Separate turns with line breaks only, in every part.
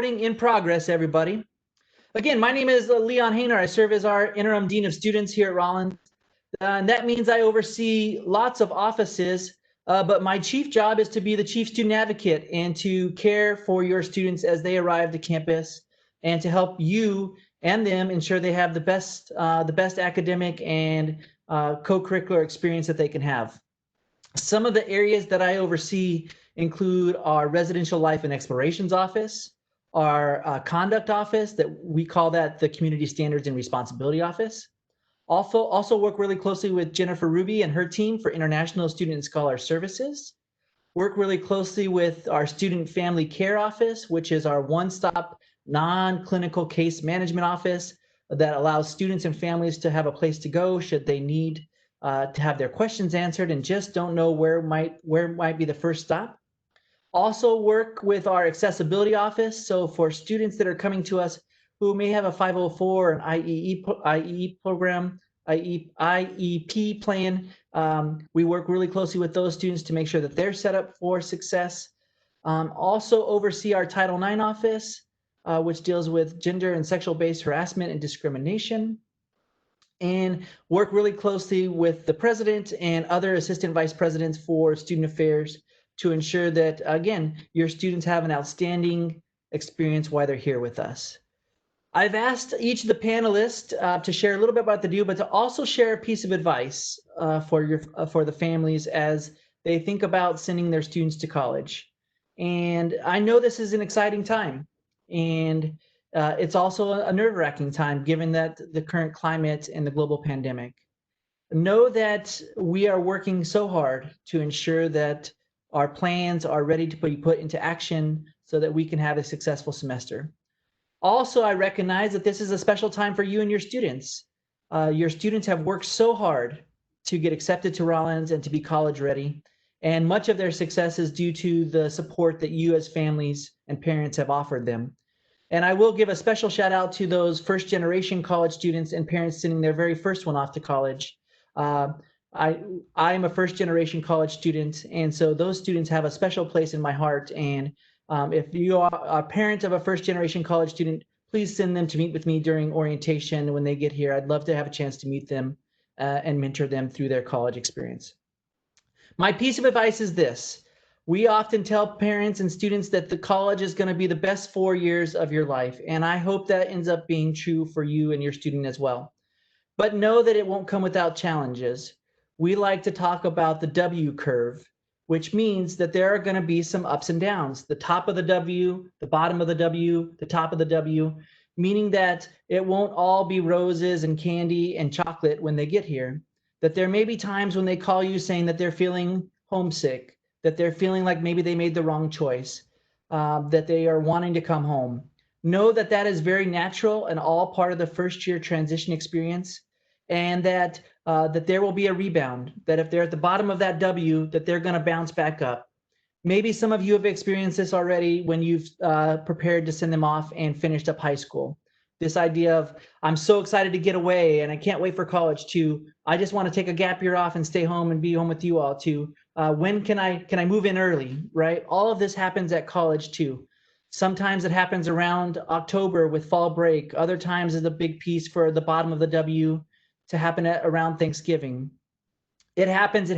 Recording in progress, everybody. Again, my name is Leon Hayner. I serve as our interim dean of students here at Rollins. And that means I oversee lots of offices, but my chief job is to be the chief student advocate and to care for your students as they arrive to campus and to help you and them ensure they have the best academic and co-curricular experience that they can have. Some of the areas that I oversee include our residential life and explorations office, our conduct office that we call that the community standards and responsibility office. Also work really closely with Jennifer Ruby and her team for international student and scholar services. Work really closely with our student family care office, which is our one-stop non-clinical case management office that allows students and families to have a place to go should they need to have their questions answered and just don't know where might be the first stop. Also work with our accessibility office. So for students that are coming to us who may have a 504 and IEP program, IEP plan, we work really closely with those students to make sure that they're set up for success. Also oversee our Title IX office, which deals with gender and sexual-based harassment and discrimination, and work really closely with the president and other assistant vice presidents for student affairs to ensure that, again, your students have an outstanding experience while they're here with us. I've asked each of the panelists to share a little bit about the do, but to also share a piece of advice for the families as they think about sending their students to college. And I know this is an exciting time, and it's also a nerve-wracking time given that the current climate and the global pandemic. Know that we are working so hard to ensure that our plans are ready to be put into action so that we can have a successful semester. Also, I recognize that this is a special time for you and your students. Your students have worked so hard to get accepted to Rollins and to be college ready. And much of their success is due to the support that you as families and parents have offered them. And I will give a special shout out to those first generation college students and parents sending their very first one off to college. Uh, I am a first generation college student, and so those students have a special place in my heart. And if you are a parent of a first generation college student, please send them to meet with me during orientation when they get here. I'd love to have a chance to meet them and mentor them through their college experience. My piece of advice is this. We often tell parents and students that the college is going to be the best 4 years of your life, and I hope that ends up being true for you and your student as well. But know that it won't come without challenges. We like to talk about the W curve, which means that there are going to be some ups and downs. The top of the W, the bottom of the W, the top of the W, meaning that it won't all be roses and candy and chocolate when they get here. That there may be times when they call you saying that they're feeling homesick, that they're feeling like maybe they made the wrong choice, that they are wanting to come home. Know that that is very natural and all part of the first year transition experience, and that that there will be a rebound, that if they're at the bottom of that W, that they're going to bounce back up. Maybe some of you have experienced this already when you've prepared to send them off and finished up high school. This idea of, I'm so excited to get away and I can't wait for college, to, I just want to take a gap year off and stay home and be home with you all, to when can I move in early, right? All of this happens at college too. Sometimes it happens around October with fall break. Other times is a big piece for the bottom of the W to happen around Thanksgiving. It happens,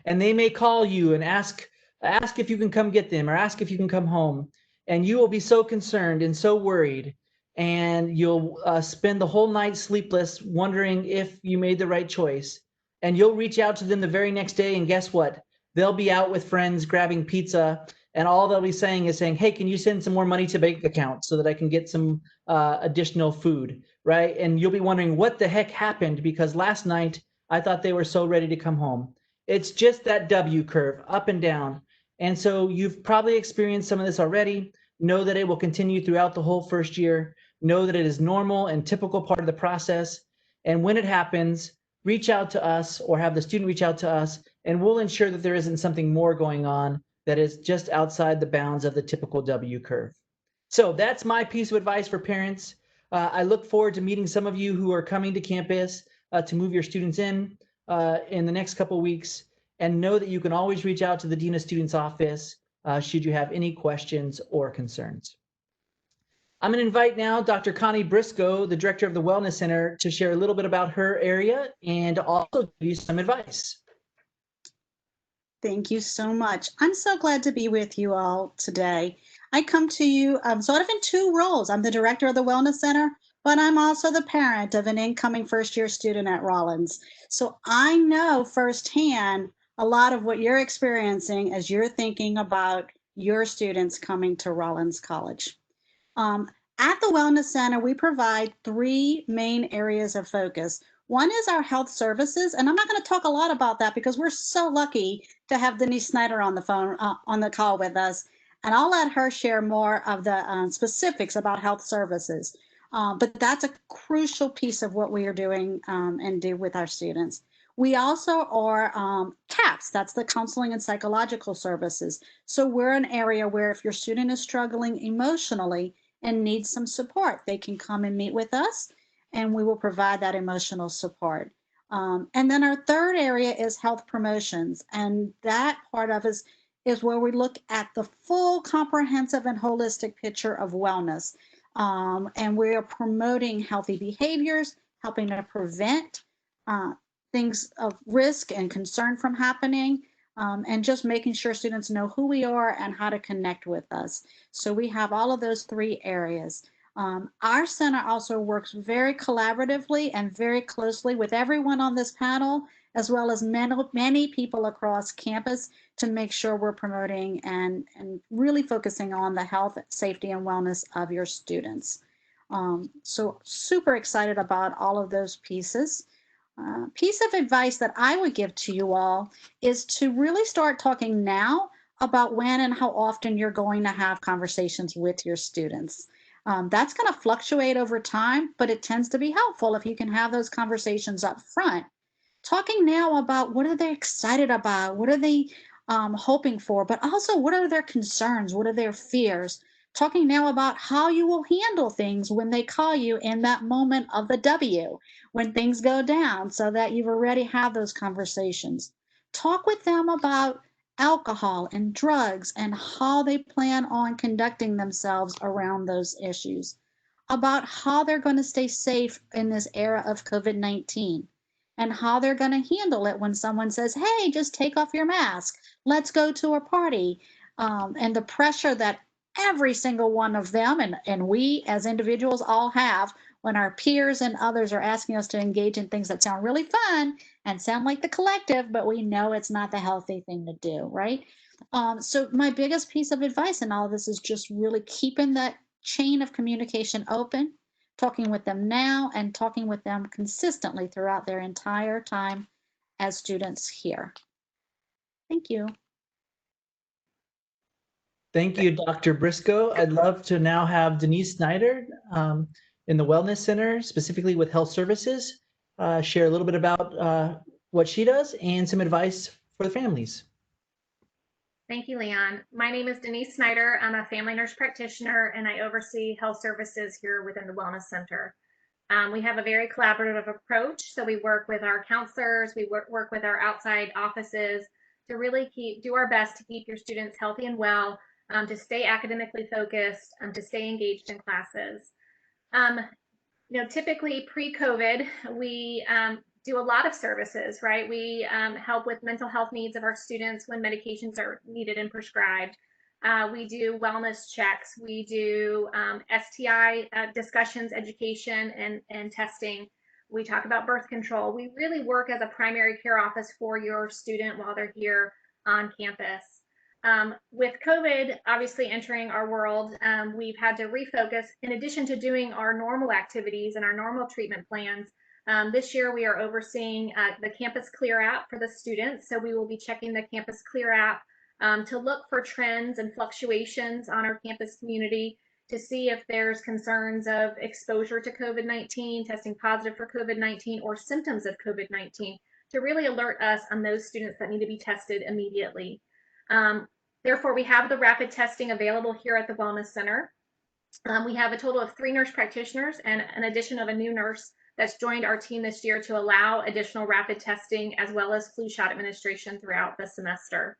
and they may call you and ask if you can come get them or ask if you can come home, and you will be so concerned and so worried, and you'll spend the whole night sleepless wondering if you made the right choice. And you'll reach out to them the very next day, and guess what? They'll be out with friends grabbing pizza, and all they'll be saying is saying, hey, can you send some more money to bank account so that I can get some additional food, right? And you'll be wondering what the heck happened, because last night I thought they were so ready to come home. It's just that W curve, up and down. And so you've probably experienced some of this already. Know that it will continue throughout the whole first year. Know that it is normal and typical part of the process. And when it happens, reach out to us or have the student reach out to us, and we'll ensure that there isn't something more going on that is just outside the bounds of the typical W curve. So that's my piece of advice for parents. I look forward to meeting some of you who are coming to campus to move your students in the next couple of weeks, and know that you can always reach out to the Dean of Students office should you have any questions or concerns. I'm going to invite now Dr. Connie Briscoe, the director of the Wellness Center, to share a little bit about her area and also give you some advice.
Thank you so much. I'm so glad to be with you all today. I come to you sort of in two roles. I'm the director of the Wellness Center, but I'm also the parent of an incoming first-year student at Rollins. So I know firsthand a lot of what you're experiencing as you're thinking about your students coming to Rollins College. Um, at the Wellness Center, we provide three main areas of focus. One is our health services, and I'm not going to talk a lot about that because we're so lucky to have Denise Snyder on the phone, on the call with us. And I'll let her share more of the specifics about health services. But that's a crucial piece of what we are doing and do with our students. We also are CAPS, that's the counseling and psychological services. So we're an area where if your student is struggling emotionally, and need some support, they can come and meet with us and we will provide that emotional support. And then our third area is health promotions. And that part of us is where we look at the full comprehensive and holistic picture of wellness. And we are promoting healthy behaviors, helping to prevent things of risk and concern from happening, and just making sure students know who we are and how to connect with us. So we have all of those three areas. Our center also works very collaboratively and very closely with everyone on this panel, as well as many people across campus to make sure we're promoting and really focusing on the health, safety, and wellness of your students. So super excited about all of those pieces. Piece of advice that I would give to you all is to really start talking now about when and how often you're going to have conversations with your students. That's going to fluctuate over time, but it tends to be helpful if you can have those conversations up front. Talking now about what are they excited about, what are they hoping for, but also what are their concerns, what are their fears. Talking now about how you will handle things when they call you in that moment of the W, when things go down, so that you've already had those conversations. Talk with them about alcohol and drugs and how they plan on conducting themselves around those issues, about how they're going to stay safe in this era of COVID-19 and how they're going to handle it when someone says, hey, just take off your mask, let's go to a party, and the pressure that every single one of them and we as individuals all have when our peers and others are asking us to engage in things that sound really fun and sound like the collective, but we know it's not the healthy thing to do, right? So my biggest piece of advice in all of this is just really keeping that chain of communication open, talking with them now and talking with them consistently throughout their entire time as students here. Thank you.
Thank you, Dr. Briscoe. I'd love to now have Denise Snyder in the Wellness Center, specifically with health services, share a little bit about what she does and some advice for the families.
Thank you, Leon. My name is Denise Snyder. I'm a family nurse practitioner and I oversee health services here within the Wellness Center. We have a very collaborative approach. So we work with our counselors, we work with our outside offices to really do our best to keep your students healthy and well, to stay academically focused, to stay engaged in classes. Typically pre-COVID, we do a lot of services, right? We help with mental health needs of our students when medications are needed and prescribed. We do wellness checks. We do STI discussions, education, and testing. We talk about birth control. We really work as a primary care office for your student while they're here on campus. With COVID obviously entering our world, we've had to refocus. In addition to doing our normal activities and our normal treatment plans, this year we are overseeing the Campus Clear app for the students. So we will be checking the Campus Clear app to look for trends and fluctuations on our campus community, to see if there's concerns of exposure to COVID-19, testing positive for COVID-19, or symptoms of COVID-19, to really alert us on those students that need to be tested immediately. Therefore, we have the rapid testing available here at the Wellness Center. We have a total of 3 nurse practitioners and an addition of a new nurse that's joined our team this year to allow additional rapid testing as well as flu shot administration throughout the semester.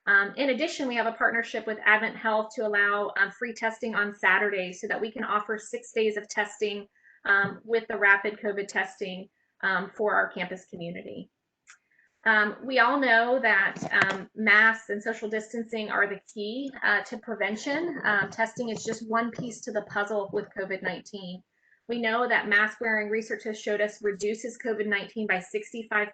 In addition, we have a partnership with Advent Health to allow free testing on Saturdays so that we can offer 6 days of testing with the rapid COVID testing for our campus community. We all know that masks and social distancing are the key to prevention. Testing is just one piece to the puzzle with COVID-19. We know that mask wearing, research has showed us, reduces COVID-19 by 65%,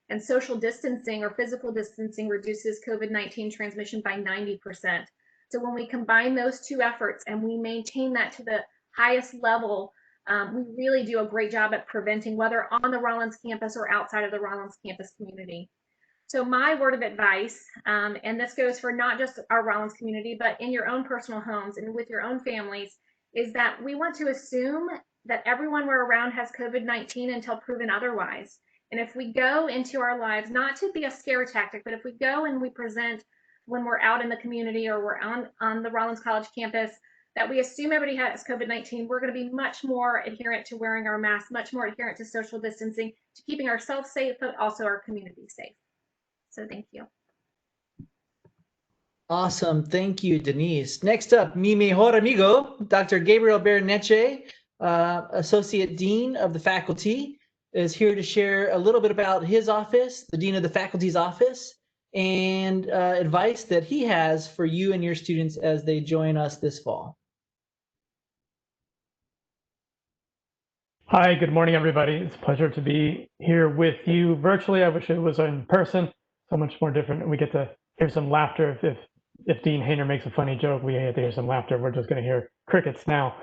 and social distancing or physical distancing reduces COVID-19 transmission by 90%. So when we combine those two efforts and we maintain that to the highest level, we really do a great job at preventing, whether on the Rollins campus or outside of the Rollins campus community. So my word of advice, and this goes for not just our Rollins community, but in your own personal homes and with your own families, is that we want to assume that everyone we're around has COVID-19 until proven otherwise. And if we go into our lives, not to be a scare tactic, but if we go and we present when we're out in the community or we're on the Rollins College campus, that we assume everybody has COVID-19, we're going to be much more adherent to wearing our masks, much more adherent to social distancing, to keeping ourselves safe, but also our community safe. So thank you.
Awesome. Thank you, Denise. Next up, mi mejor amigo, Dr. Gabriel Berneche, Associate Dean of the Faculty, is here to share a little bit about his office, the Dean of the Faculty's office, and advice that he has for you and your students as they join us this fall.
Hi, good morning, everybody. It's a pleasure to be here with you virtually. I wish it was in person, so much more different. We get to hear some laughter. If Dean Hayner makes a funny joke, we get to hear some laughter. We're just going to hear crickets now.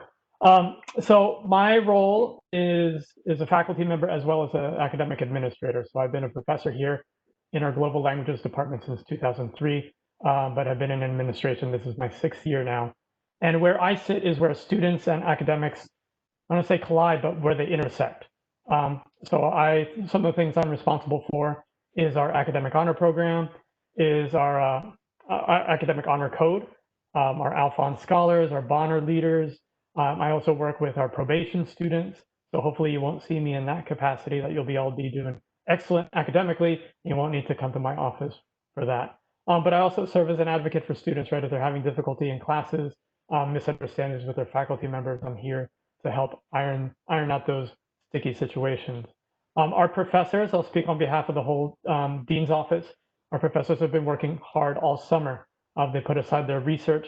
So my role is a faculty member as well as an academic administrator. So I've been a professor here in our global languages department since 2003, but I've been in administration. This is my 6th year now. And where I sit is where students and academics, I don't want to say collide, but where they intersect. So some of the things I'm responsible for is our academic honor program, is our academic honor code, our Alphonse scholars, our Bonner leaders. I also work with our probation students. So hopefully you won't see me in that capacity, that you'll all be doing excellent academically. You won't need to come to my office for that. But I also serve as an advocate for students, right? If they're having difficulty in classes, misunderstandings with their faculty members, I'm here to help iron out those sticky situations. Our professors, I'll speak on behalf of the whole dean's office. Our professors have been working hard all summer. They put aside their research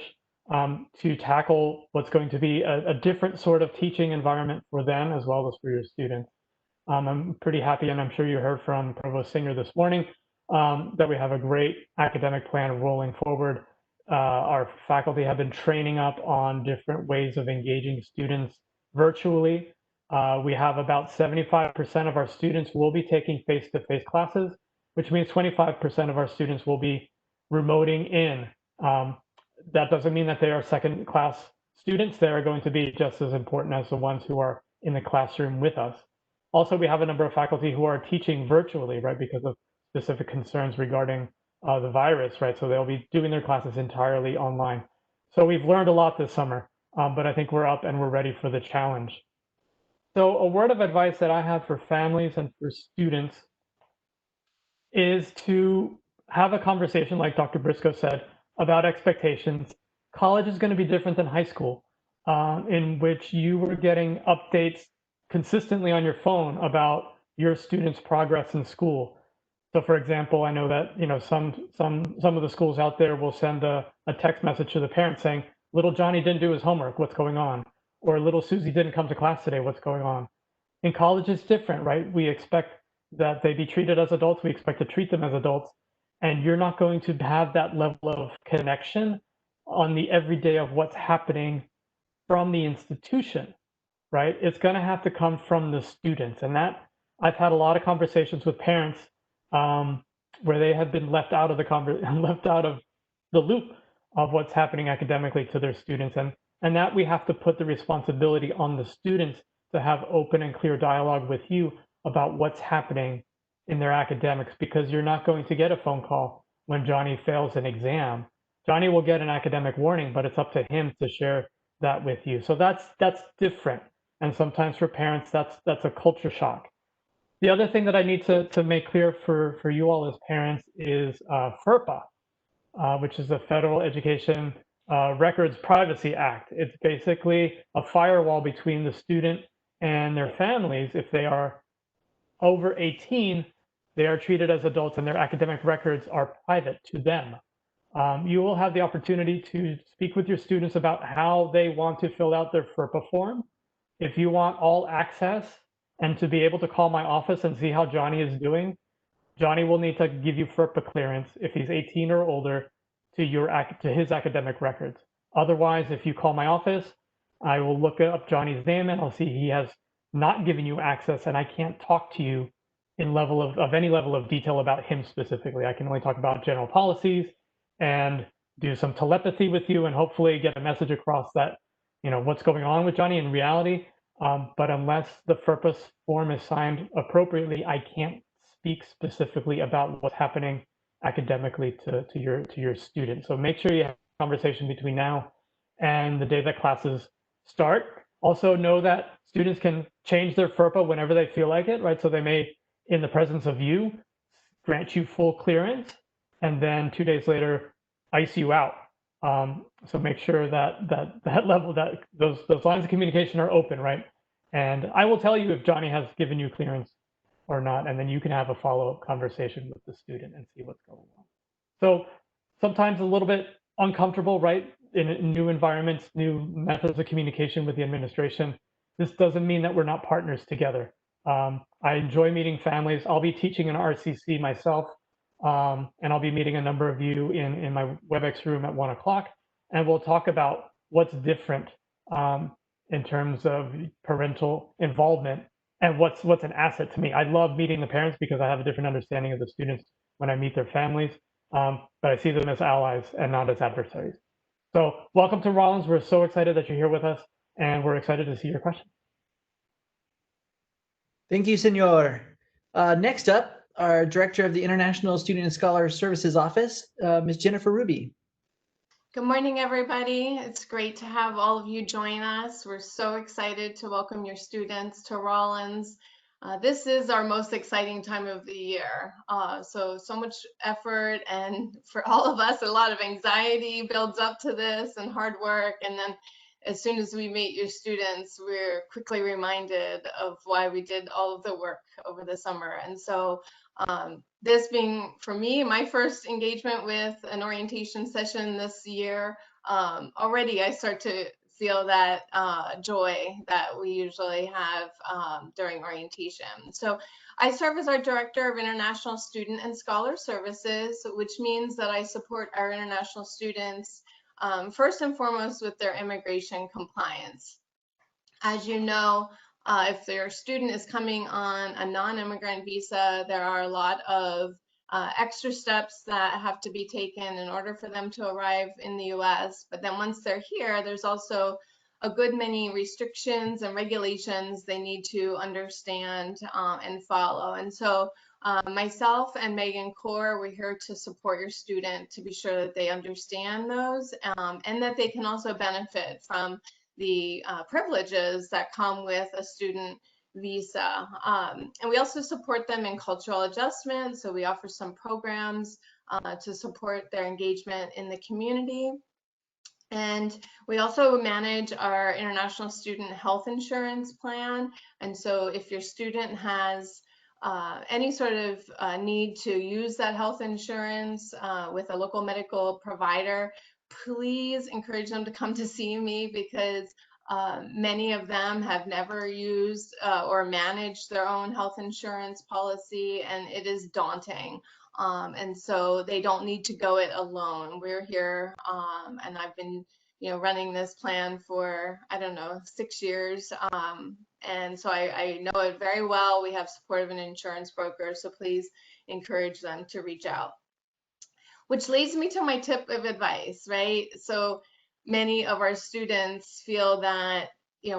to tackle what's going to be a different sort of teaching environment for them as well as for your students. I'm pretty happy, and I'm sure you heard from Provost Singer this morning, that we have a great academic plan rolling forward. Our faculty have been training up on different ways of engaging students virtually. We have about 75% of our students will be taking face-to-face classes, which means 25% of our students will be remoting in. That doesn't mean that they are second-class students. They are going to be just as important as the ones who are in the classroom with us. Also, we have a number of faculty who are teaching virtually, right, because of specific concerns regarding the virus, right? So they'll be doing their classes entirely online. So we've learned a lot this summer, but I think we're up and we're ready for the challenge. So a word of advice that I have for families and for students is to have a conversation, like Dr. Briscoe said, about expectations. College is going to be different than high school, in which you were getting updates consistently on your phone about your students' progress in school. So, for example, I know that some of the schools out there will send a text message to the parents saying, "Little Johnny didn't do his homework. What's going on?" Or "Little Susie didn't come to class today. What's going on?" In college, it's different, right? We expect that they be treated as adults. We expect to treat them as adults. And you're not going to have that level of connection on the everyday of what's happening from the institution, right? It's going to have to come from the students. And that I've had a lot of conversations with parents where they have been left out of the loop of what's happening academically to their students. And that we have to put the responsibility on the students to have open and clear dialogue with you about what's happening in their academics, because you're not going to get a phone call when Johnny fails an exam. Johnny will get an academic warning, but it's up to him to share that with you. So that's different. And sometimes for parents, that's a culture shock. The other thing that I need to make clear for you all as parents is FERPA. which is the Federal Education Records Privacy Act. It's basically a firewall between the student and their families. If they are over 18, they are treated as adults and their academic records are private to them. You will have the opportunity to speak with your students about how they want to fill out their FERPA form. If you want all access and to be able to call my office and see how Johnny is doing, Johnny will need to give you FERPA clearance if he's 18 or older to his academic records. Otherwise, if you call my office, I will look up Johnny's name and I'll see he has not given you access, and I can't talk to you in level of any level of detail about him specifically. I can only talk about general policies and do some telepathy with you and hopefully get a message across that, you know, what's going on with Johnny in reality. But unless the FERPA form is signed appropriately, I can't speak specifically about what's happening academically to your student. So make sure you have a conversation between now and the day that classes start. Also know that students can change their FERPA whenever they feel like it, right? So they may, in the presence of you, grant you full clearance, and then 2 days later, ice you out. So make sure that those lines of communication are open, right? And I will tell you if Johnny has given you clearance or not, and then you can have a follow-up conversation with the student and see what's going on. So sometimes a little bit uncomfortable, right? In new environments, new methods of communication with the administration. This doesn't mean that we're not partners together. I enjoy meeting families. I'll be teaching an RCC myself, and I'll be meeting a number of you in my WebEx room at 1 o'clock, and we'll talk about what's different in terms of parental involvement and what's an asset to me. I love meeting the parents because I have a different understanding of the students when I meet their families, but I see them as allies and not as adversaries. So welcome to Rollins. We're so excited that you're here with us, and we're excited to see your questions.
Thank you, Senor. Next up, our Director of the International Student and Scholar Services Office, Ms. Jennifer Ruby.
Good morning, everybody. It's great to have all of you join us. We're so excited to welcome your students to Rollins. This is our most exciting time of the year. So much effort, and for all of us, a lot of anxiety builds up to this and hard work. And then as soon as we meet your students, we're quickly reminded of why we did all of the work over the summer. And so this being, for me, my first engagement with an orientation session this year, already I start to feel that joy that we usually have during orientation. So I serve as our Director of International Student and Scholar Services, which means that I support our international students first and foremost with their immigration compliance. As you know, if their student is coming on a non-immigrant visa, there are a lot of extra steps that have to be taken in order for them to arrive in the US. But then once they're here, there's also a good many restrictions and regulations they need to understand and follow. And so myself and Megan Core, we're here to support your student to be sure that they understand those and that they can also benefit from the privileges that come with a student visa. And we also support them in cultural adjustment. So we offer some programs to support their engagement in the community. And we also manage our international student health insurance plan. And so if your student has any sort of need to use that health insurance with a local medical provider, please encourage them to come to see me, because many of them have never used or managed their own health insurance policy, and it is daunting. And so they don't need to go it alone. We're here, and I've been, running this plan for, 6 years. And so I know it very well. We have support of an insurance broker, so please encourage them to reach out. Which leads me to my tip of advice, right? So many of our students feel that,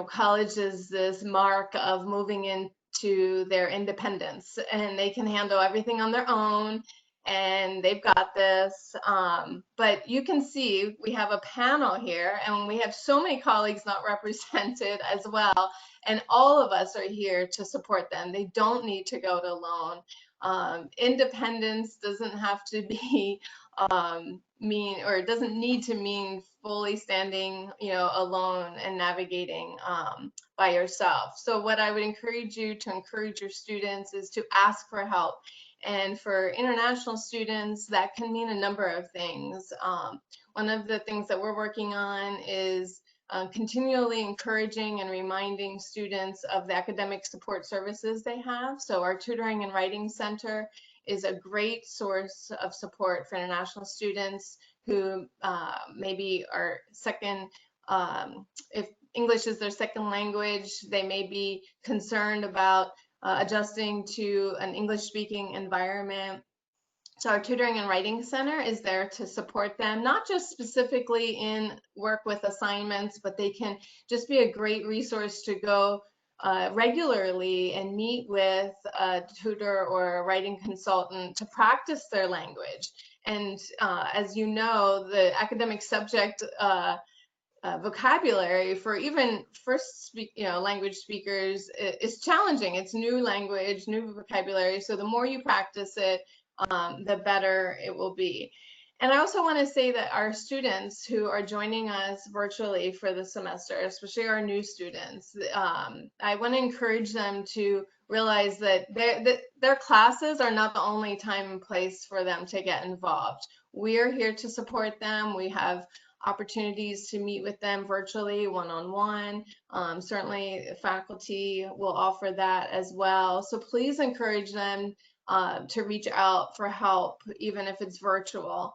college is this mark of moving into their independence, and they can handle everything on their own, and they've got this. But you can see we have a panel here, and we have so many colleagues not represented as well, and all of us are here to support them. They don't need to go it alone. Independence doesn't have to be mean, or it doesn't need to mean fully standing, alone and navigating by yourself. So what I would encourage you to encourage your students is to ask for help. And for international students, that can mean a number of things. One of the things that we're working on is continually encouraging and reminding students of the academic support services they have. So our Tutoring and Writing Center is a great source of support for international students who maybe are second, if English is their second language, they may be concerned about adjusting to an English-speaking environment. So our Tutoring and Writing Center is there to support them, not just specifically in work with assignments, but they can just be a great resource to go regularly and meet with a tutor or a writing consultant to practice their language. And as you know, the academic subject vocabulary for even first language speakers is challenging. It's new language, new vocabulary. So the more you practice it, the better it will be. And I also want to say that our students who are joining us virtually for the semester, especially our new students, I want to encourage them to realize that their classes are not the only time and place for them to get involved. We are here to support them. We have opportunities to meet with them virtually, one-on-one. Certainly faculty will offer that as well. So please encourage them to reach out for help, even if it's virtual,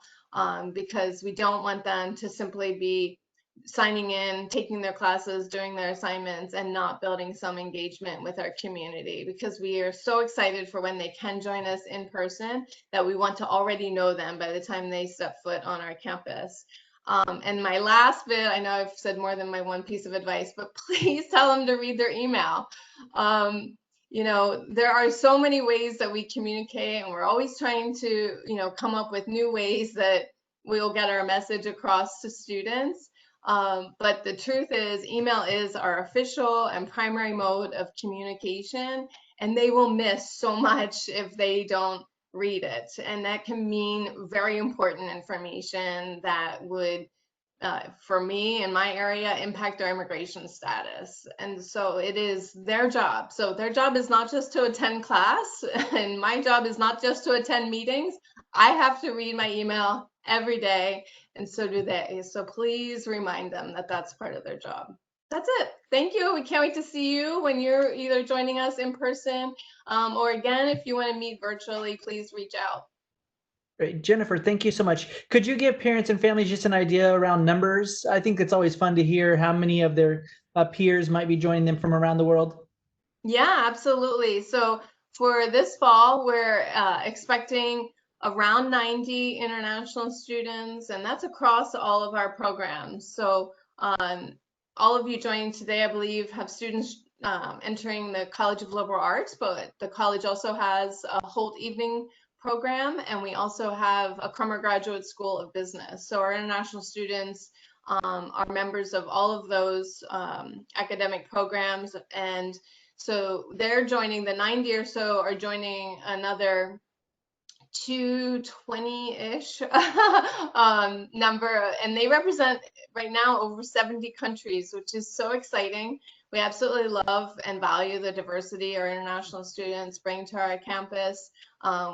because we don't want them to simply be signing in, taking their classes, doing their assignments, and not building some engagement with our community, because we are so excited for when they can join us in person that we want to already know them by the time they step foot on our campus. And my last bit, I know I've said more than my one piece of advice, but please tell them to read their email. There are so many ways that we communicate, and we're always trying to, come up with new ways that we'll get our message across to students. But the truth is, email is our official and primary mode of communication, and they will miss so much if they don't read it. And that can mean very important information that would, for me in my area, impact their immigration status. And so it is their job. So their job is not just to attend class, and my job is not just to attend meetings. I have to read my email every day, and so do they. So please remind them that that's part of their job. That's it. Thank you. We can't wait to see you when you're either joining us in person or again, if you want to meet virtually, please reach out.
Great. Jennifer, thank you so much. Could you give parents and families just an idea around numbers? I think it's always fun to hear how many of their peers might be joining them from around the world.
Yeah, absolutely. So for this fall, we're expecting around 90 international students, and that's across all of our programs. So all of you joining today, I believe, have students entering the College of Liberal Arts, but the college also has a Holt Evening program, and we also have a Crummer Graduate School of Business. So our international students are members of all of those academic programs, and so they're joining, the 90 or so are joining another 220-ish number, and they represent right now over 70 countries, which is so exciting. We absolutely love and value the diversity our international students bring to our campus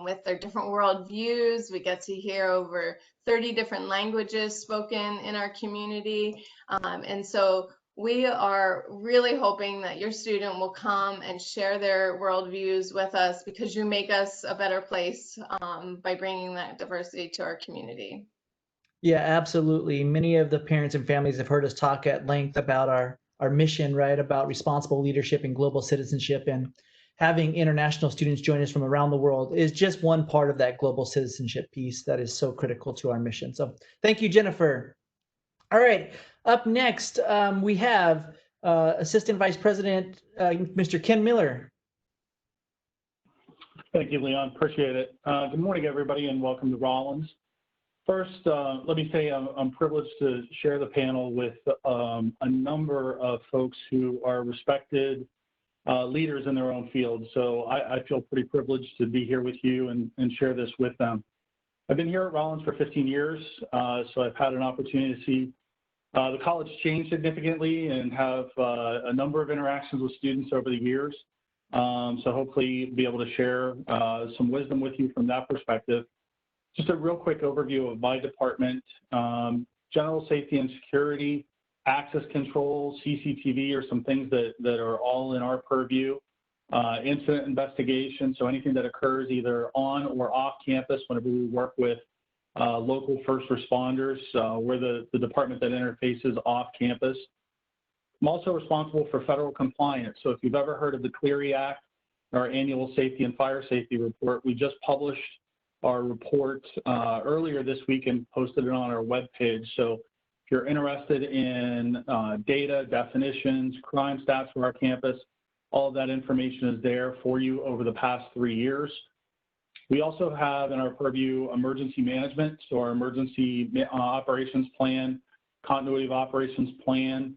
with their different worldviews. We get to hear over 30 different languages spoken in our community, and so we are really hoping that your student will come and share their worldviews with us, because you make us a better place by bringing that diversity to our community.
Yeah, absolutely. Many of the parents and families have heard us talk at length about our mission, right? About responsible leadership and global citizenship, and having international students join us from around the world is just one part of that global citizenship piece that is so critical to our mission. So thank you, Jennifer. All right, up next, we have Assistant Vice President, Mr. Ken Miller.
Thank you, Leon. Appreciate it. Good morning, everybody, and welcome to Rollins. First, let me say I'm privileged to share the panel with a number of folks who are respected leaders in their own field. So I feel pretty privileged to be here with you and share this with them. I've been here at Rollins for 15 years, so I've had an opportunity to see the college change significantly and have a number of interactions with students over the years. So hopefully be able to share some wisdom with you from that perspective. Just a real quick overview of my department. General safety and security, access control, CCTV are some things that are all in our purview. Incident investigation, so anything that occurs either on or off campus whenever we work with local first responders. We're the department that interfaces off campus. I'm also responsible for federal compliance. So if you've ever heard of the Clery Act, our annual safety and fire safety report, we just published our report earlier this week and posted it on our webpage. So if you're interested in data, definitions, crime stats for our campus, all of that information is there for you over the past 3 years. We also have in our purview emergency management, so our emergency operations plan, continuity of operations plan,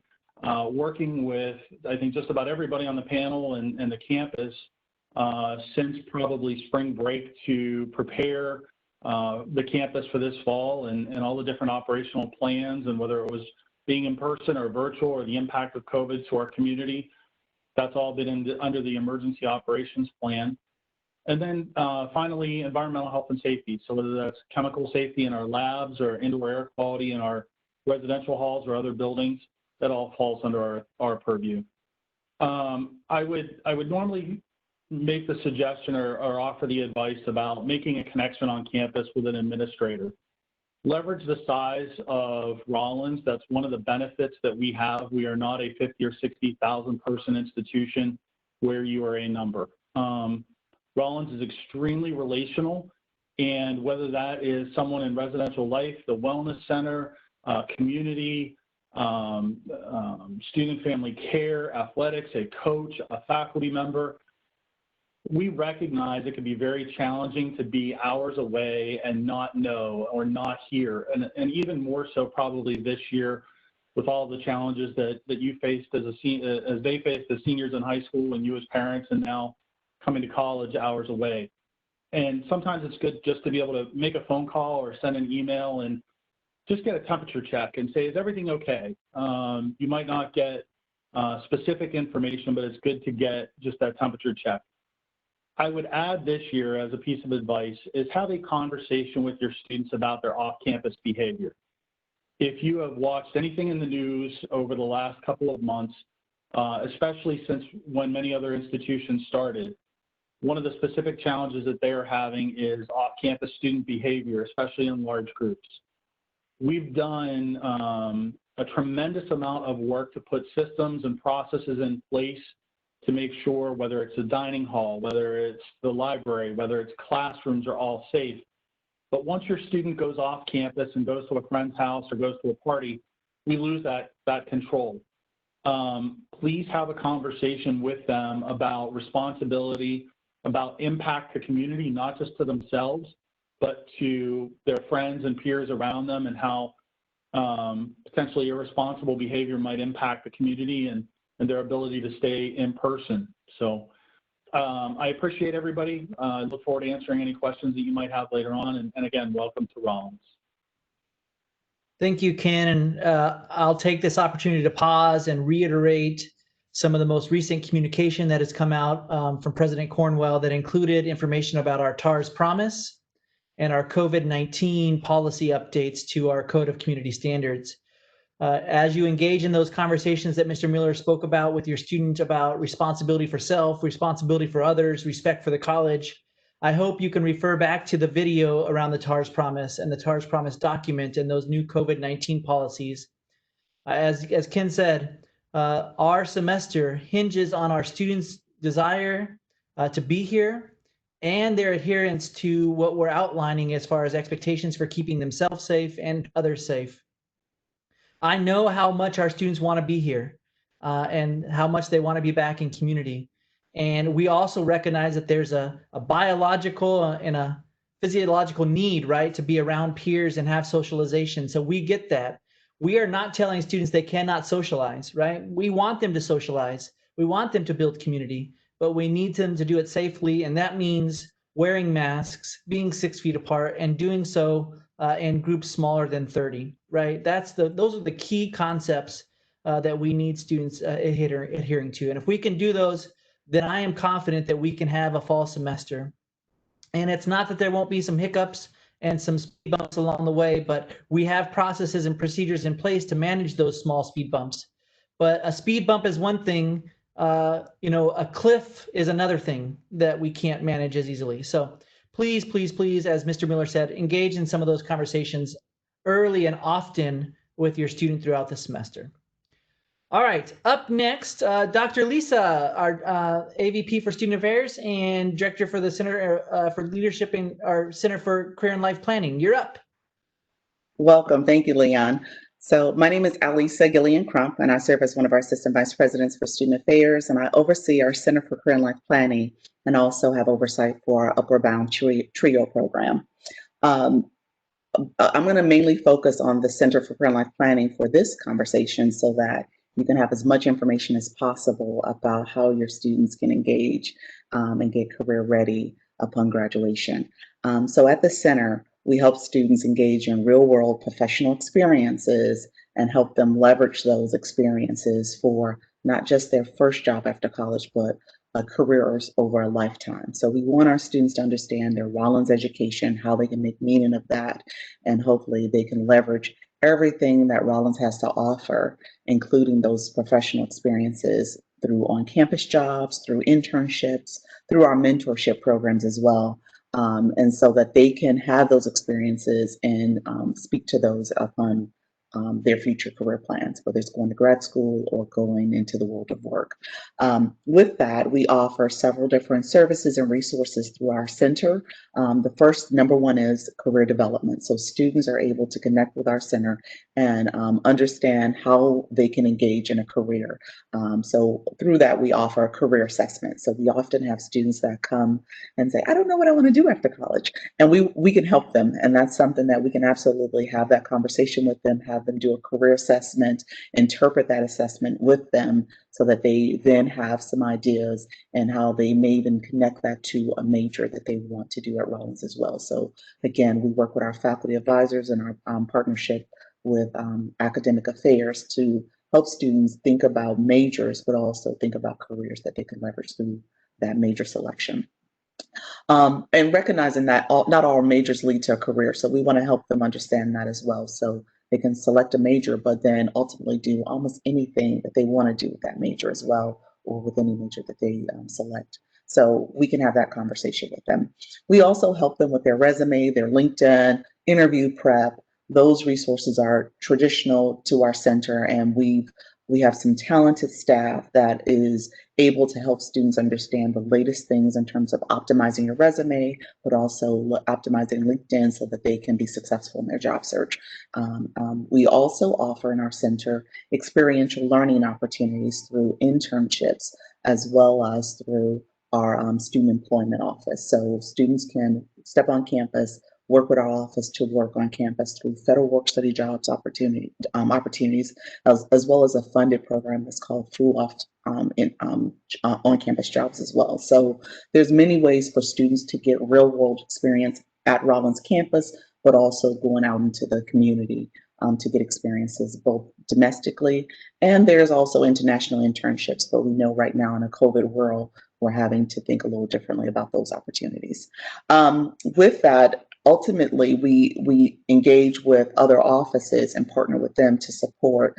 working with, I think, just about everybody on the panel and the campus since probably spring break to prepare the campus for this fall and all the different operational plans, and whether it was being in person or virtual or the impact of COVID to our community. That's all been under the emergency operations plan. And then finally, environmental health and safety. So whether that's chemical safety in our labs or indoor air quality in our residential halls or other buildings, that all falls under our purview. I would normally make the suggestion or offer the advice about making a connection on campus with an administrator. Leverage the size of Rollins. That's one of the benefits that we have. We are not a 50 or 60,000 person institution where you are a number. Rollins is extremely relational, and whether that is someone in residential life, the wellness center, community, student family care, athletics, a coach, a faculty member, we recognize it can be very challenging to be hours away and not know or not hear. And even more so probably this year with all the challenges that you faced as they faced as seniors in high school and you as parents and now coming to college hours away. And sometimes it's good just to be able to make a phone call or send an email and just get a temperature check and say, is everything okay? You might not get specific information, but it's good to get just that temperature check. I would add this year as a piece of advice is have a conversation with your students about their off-campus behavior. If you have watched anything in the news over the last couple of months, especially since when many other institutions started, one of the specific challenges that they are having is off-campus student behavior, especially in large groups. We've done a tremendous amount of work to put systems and processes in place to make sure whether it's a dining hall, whether it's the library, whether it's classrooms are all safe. But once your student goes off campus and goes to a friend's house or goes to a party, we lose that control. Please have a conversation with them about responsibility, about impact to community, not just to themselves, but to their friends and peers around them, and how potentially irresponsible behavior might impact the community and their ability to stay in person. So I appreciate everybody. I look forward to answering any questions that you might have later on. And again, welcome to Rollins.
Thank you, Ken. And I'll take this opportunity to pause and reiterate some of the most recent communication that has come out from President Cornwell that included information about our TARS promise and our COVID-19 policy updates to our Code of Community Standards. As you engage in those conversations that Mr. Miller spoke about with your student about responsibility for self, responsibility for others, respect for the college, I hope you can refer back to the video around the TARS promise and the TARS promise document and those new COVID-19 policies. As Ken said, our semester hinges on our students' desire to be here and their adherence to what we're outlining as far as expectations for keeping themselves safe and others safe. I know how much our students want to be here and how much they want to be back in community. And we also recognize that there's a biological and a physiological need, right, to be around peers and have socialization. So we get that. We are not telling students they cannot socialize, right? We want them to socialize. We want them to build community, but we need them to do it safely. And that means wearing masks, being 6 feet apart, and doing so in groups smaller than 30, right? Those are the key concepts that we need students adhering to. And if we can do those, then I am confident that we can have a fall semester. And it's not that there won't be some hiccups and some speed bumps along the way, but we have processes and procedures in place to manage those small speed bumps. But a speed bump is one thing, a cliff is another thing that we can't manage as easily. So please, please, please, as Mr. Miller said, engage in some of those conversations early and often with your student throughout the semester. All right, up next, Dr. Lisa, our AVP for Student Affairs and Director for the Center for Leadership in our Center for Career and Life Planning. You're up.
Welcome. Thank you, Leon. So my name is Alisa Gillian Crump, and I serve as one of our Assistant Vice Presidents for Student Affairs, and I oversee our Center for Career and Life Planning and also have oversight for our Upward Bound TRIO program. I'm going to mainly focus on the Center for Career and Life Planning for this conversation so that you can have as much information as possible about how your students can engage and get career ready upon graduation. So at the center, we help students engage in real-world professional experiences and help them leverage those experiences for not just their first job after college, but careers over a lifetime. So we want our students to understand their Rollins education, how they can make meaning of that, and hopefully they can leverage everything that Rollins has to offer, including those professional experiences through on-campus jobs, through internships, through our mentorship programs as well. And so that they can have those experiences and speak to those upon their future career plans, whether it's going to grad school or going into the world of work. With that, we offer several different services and resources through our center. The first, number one, is career development. So students are able to connect with our center and understand how they can engage in a career. So through that, we offer a career assessment. So we often have students that come and say, I don't know what I want to do after college. And we can help them. And that's something that we can absolutely have that conversation with them, have them do a career assessment, interpret that assessment with them so that they then have some ideas and how they may even connect that to a major that they want to do at Rollins as well. So again, we work with our faculty advisors and our partnership with academic affairs to help students think about majors, but also think about careers that they can leverage through that major selection. And recognizing that not all majors lead to a career. So we want to help them understand that as well. So they can select a major, but then ultimately do almost anything that they want to do with that major as well, or with any major that they select. So we can have that conversation with them. We also help them with their resume, their LinkedIn, interview prep. Those resources are traditional to our center, and we have some talented staff that is able to help students understand the latest things in terms of optimizing your resume, but also optimizing LinkedIn so that they can be successful in their job search. We also offer in our center experiential learning opportunities through internships, as well as through our student employment office. So students can step on campus, work with our office to work on campus through federal work study jobs opportunities, as well as a funded program that's called FULOFT on-campus jobs as well. So there's many ways for students to get real-world experience at Rollins campus, but also going out into the community to get experiences both domestically, and there's also international internships. But we know right now in a COVID world, we're having to think a little differently about those opportunities. With that, ultimately, we engage with other offices and partner with them to support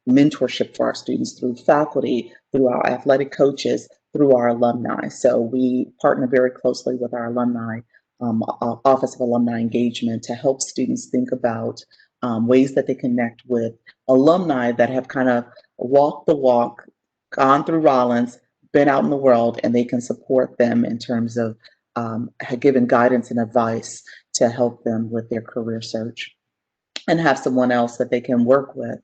mentorship for our students through faculty, through our athletic coaches, through our alumni. So we partner very closely with our alumni Office of Alumni Engagement to help students think about ways that they connect with alumni that have kind of walked the walk, gone through Rollins, been out in the world, and they can support them in terms of giving guidance and advice to help them with their career search, and have someone else that they can work with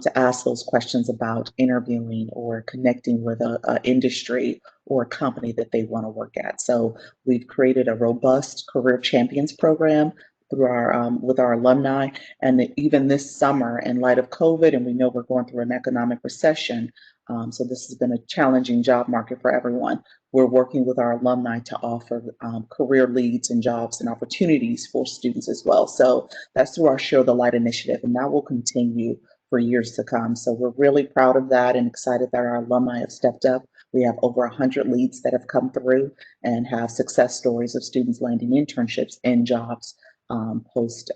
to ask those questions about interviewing or connecting with an industry or a company that they want to work at. So we've created a robust Career Champions program through our with our alumni, and even this summer, in light of COVID, and we know we're going through an economic recession, so this has been a challenging job market for everyone. we're working with our alumni to offer career leads and jobs and opportunities for students as well. So that's through our Share the Light initiative, and that will continue for years to come. So we're really proud of that and excited that our alumni have stepped up. We have over 100 leads that have come through and have success stories of students landing internships and jobs post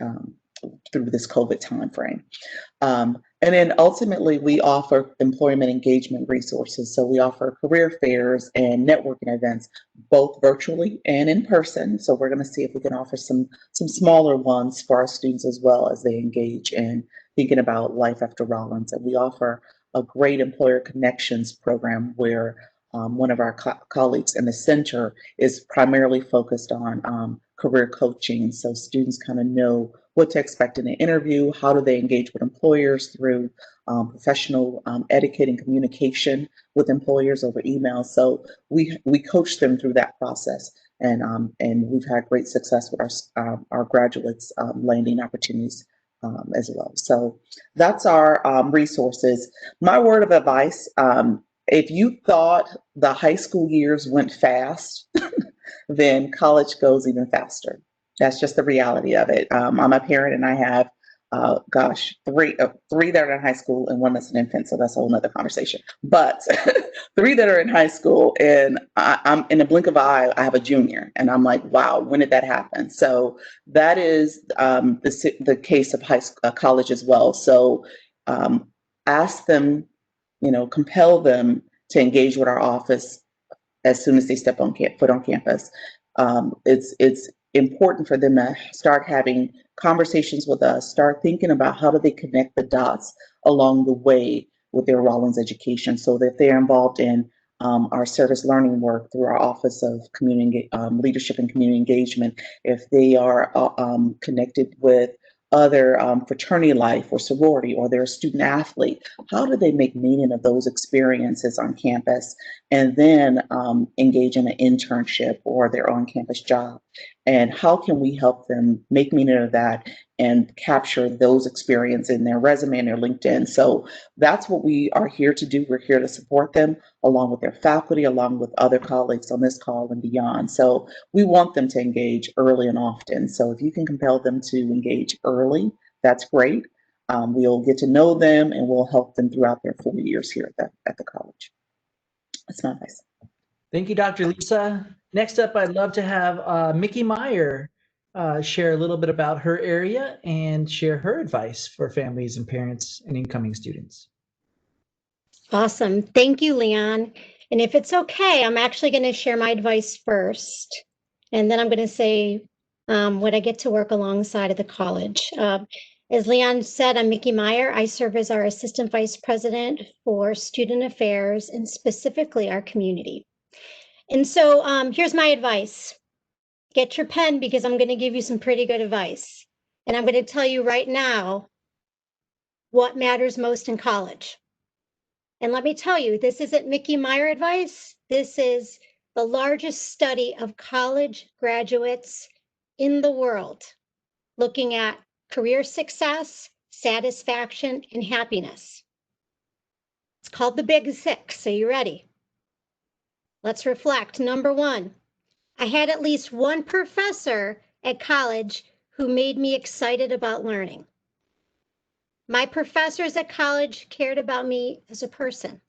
through this COVID timeframe. And then ultimately, we offer employment engagement resources. So we offer career fairs and networking events, both virtually and in person. So we're going to see if we can offer some smaller ones for our students as well as they engage in thinking about life after Rollins. And we offer a great employer connections program where one of our colleagues in the center is primarily focused on career coaching. So students kind of know what to expect in an interview, how do they engage with employers through professional etiquette and communication with employers over email. So we coach them through that process, and we've had great success with our graduates landing opportunities as well. So that's our resources. My word of advice, if you thought the high school years went fast, then college goes even faster. That's just the reality of it. I'm a parent and I have, three that are in high school and one that's an infant. So that's a whole nother conversation. But 3 that are in high school, and I'm in a blink of an eye, I have a junior. And I'm like, wow, when did that happen? So that is the case of college as well. So ask them, compel them to engage with our office as soon as they step on foot on campus. It's important for them to start having conversations with us, start thinking about how do they connect the dots along the way with their Rollins education, so that they're involved in our service learning work through our Office of Community Leadership and Community Engagement. If they are connected with other fraternity life or sorority, or they're a student athlete, how do they make meaning of those experiences on campus and then engage in an internship or their on-campus job? And how can we help them make meaning of that and capture those experiences in their resume and their LinkedIn? So that's what we are here to do. We're here to support them along with their faculty, along with other colleagues on this call and beyond. So we want them to engage early and often. So if you can compel them to engage early, that's great. We'll get to know them and we'll help them throughout their 4 years here at the college. That's my advice.
Thank you, Dr. Lisa. Next up, I'd love to have Mickey Meyer share a little bit about her area and share her advice for families and parents and incoming students.
Awesome. Thank you, Leon. And if it's okay, I'm actually going to share my advice first, and then I'm going to say what I get to work alongside of the college. As Leon said, I'm Mickey Meyer. I serve as our Assistant Vice President for Student Affairs and specifically our community. And so here's my advice. Get your pen because I'm going to give you some pretty good advice. And I'm going to tell you right now what matters most in college. And let me tell you, this isn't Mickey Meyer advice. This is the largest study of college graduates in the world, looking at career success, satisfaction, and happiness. It's called the Big Six. So you ready? Let's reflect. Number 1, I had at least one professor at college who made me excited about learning. My professors at college cared about me as a person.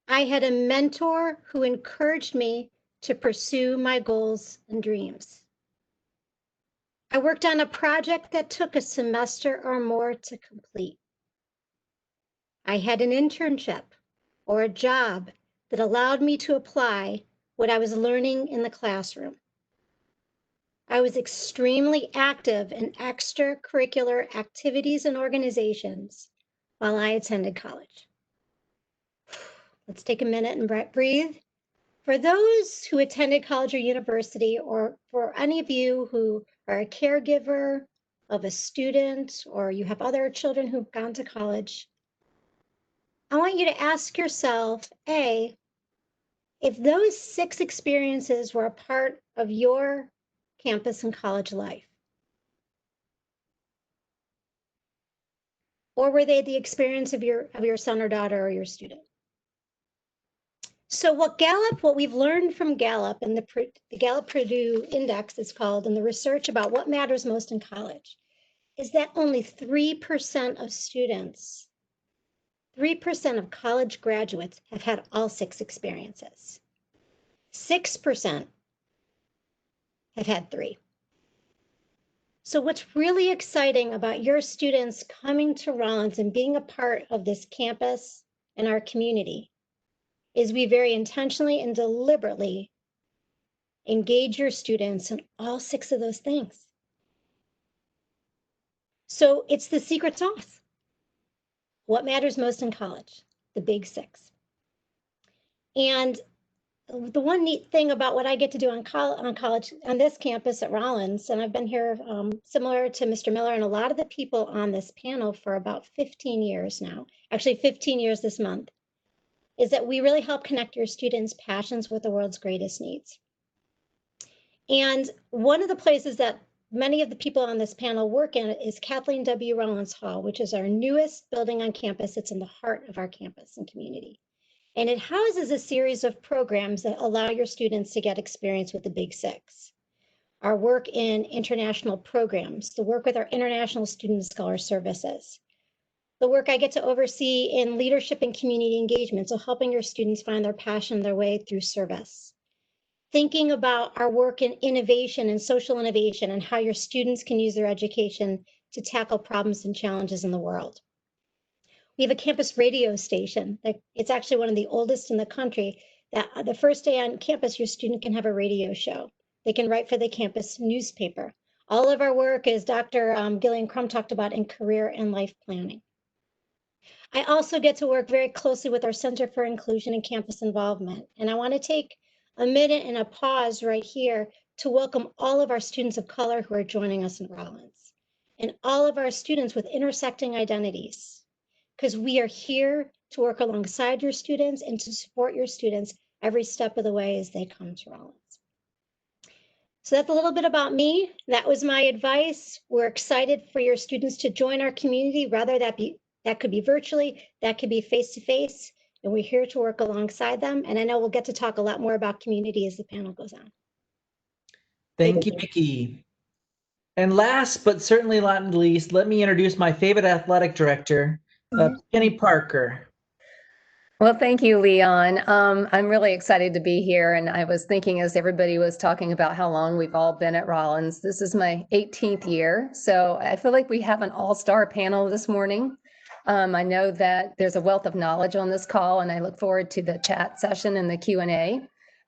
I had a mentor who encouraged me to pursue my goals and dreams. I worked on a project that took a semester or more to complete. I had an internship or a job that allowed me to apply what I was learning in the classroom. I was extremely active in extracurricular activities and organizations while I attended college. Let's take a minute and breathe. For those who attended college or university, or for any of you who are a caregiver of a student, or you have other children who've gone to college, I want you to ask yourself, A, if those 6 experiences were a part of your campus and college life, or were they the experience of your son or daughter or your student? So what we've learned from Gallup and the Gallup Purdue Index is called, and the research about what matters most in college, is that only 3% of students, 3% of college graduates have had all 6 experiences. 6% have had 3. So what's really exciting about your students coming to Rollins and being a part of this campus and our community is we very intentionally and deliberately engage your students in all 6 of those things. So it's the secret sauce. What matters most in college? The big 6. And the one neat thing about what I get to do on college, on this campus at Rollins, and I've been here similar to Mr. Miller and a lot of the people on this panel for about 15 years now, actually 15 years this month, is that we really help connect your students' passions with the world's greatest needs. And one of the places that many of the people on this panel work in is Kathleen W. Rollins Hall, which is our newest building on campus. It's in the heart of our campus and community. And it houses a series of programs that allow your students to get experience with the Big 6. Our work in international programs, the work with our International Student Scholar Services, the work I get to oversee in leadership and community engagement, so helping your students find their passion, their way through service. Thinking about our work in innovation and social innovation and how your students can use their education to tackle problems and challenges in the world. We have a campus radio station that it's actually one of the oldest in the country, that the first day on campus, your student can have a radio show. They can write for the campus newspaper. All of our work, as Dr. Gillian Crum talked about, in career and life planning. I also get to work very closely with our Center for Inclusion and Campus Involvement. And I want to take a minute and a pause right here to welcome all of our students of color who are joining us in Rollins, and all of our students with intersecting identities, because we are here to work alongside your students and to support your students every step of the way as they come to Rollins. So that's a little bit about me. That was my advice. We're excited for your students to join our community, whether that could be virtually, that could be face-to-face, and we're here to work alongside them. And I know we'll get to talk a lot more about community as the panel goes on.
Thank you, Vicki. And last, but certainly not least, let me introduce my favorite athletic director, Penny Parker.
Well, thank you, Leon. I'm really excited to be here. And I was thinking as everybody was talking about how long we've all been at Rollins, this is my 18th year. So I feel like we have an all-star panel this morning. I know that there's a wealth of knowledge on this call, and I look forward to the chat session and the Q&A.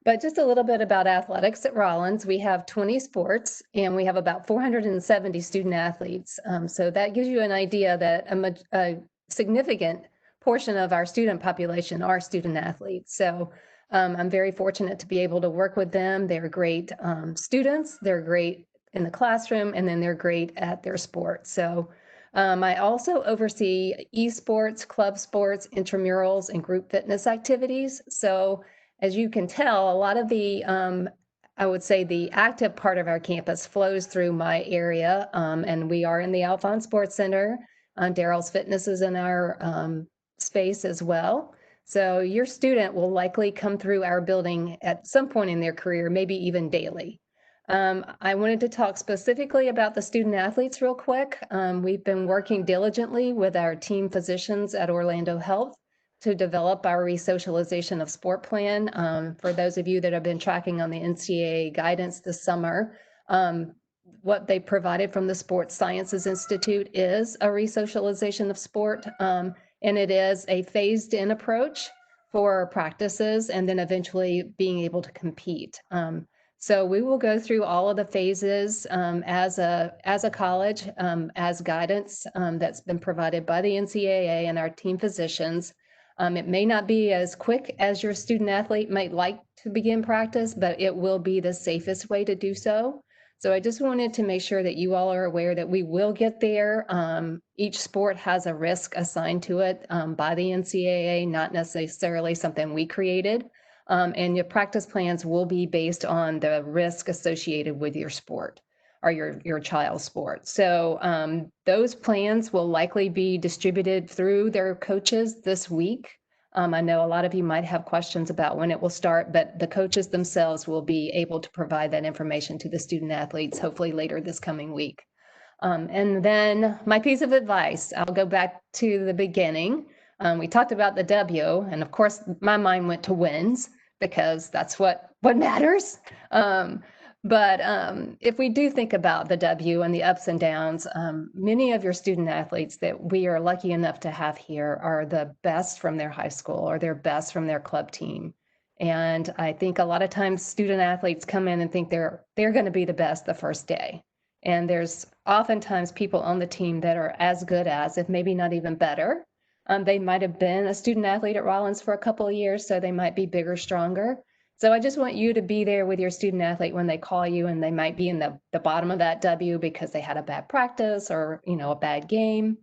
But just a little bit about athletics at Rollins. We have 20 sports, and we have about 470 student athletes. So that gives you an idea that a significant portion of our student population are student athletes. So I'm very fortunate to be able to work with them. They're great students, they're great in the classroom, and then they're great at their sport. So I also oversee esports, club sports, intramurals, and group fitness activities. So as you can tell, a lot of the, I would say the active part of our campus flows through my area, and we are in the Alphon Sports Center. Daryl's Fitness is in our space as well. So your student will likely come through our building at some point in their career, maybe even daily. I wanted to talk specifically about the student athletes real quick. We've been working diligently with our team physicians at Orlando Health to develop our resocialization of sport plan. For those of you that have been tracking on the NCAA guidance this summer, what they provided from the Sports Sciences Institute is a resocialization of sport, and it is a phased-in approach for practices and then eventually being able to compete. So we will go through all of the phases as a college, as guidance that's been provided by the NCAA and our team physicians. It may not be as quick as your student athlete might like to begin practice, but it will be the safest way to do so. So I just wanted to make sure that you all are aware that we will get there. Each sport has a risk assigned to it by the NCAA, not necessarily something we created. And your practice plans will be based on the risk associated with your sport or your child's sport. So those plans will likely be distributed through their coaches this week. I know a lot of you might have questions about when it will start, but the coaches themselves will be able to provide that information to the student athletes, hopefully later this coming week. And then my piece of advice, I'll go back to the beginning. We talked about the W, and of course, my mind went to wins because that's what matters. But if we do think about the W and the ups and downs, many of your student athletes that we are lucky enough to have here are the best from their high school or their best from their club team. And I think a lot of times student athletes come in and think they're going to be the best the first day. And there's oftentimes people on the team that are as good as, if maybe not even better. They might have been a student athlete at Rollins for a couple of years, so they might be bigger, stronger. So I just want you to be there with your student athlete when they call you, and they might be in the bottom of that W because they had a bad practice or, a bad game.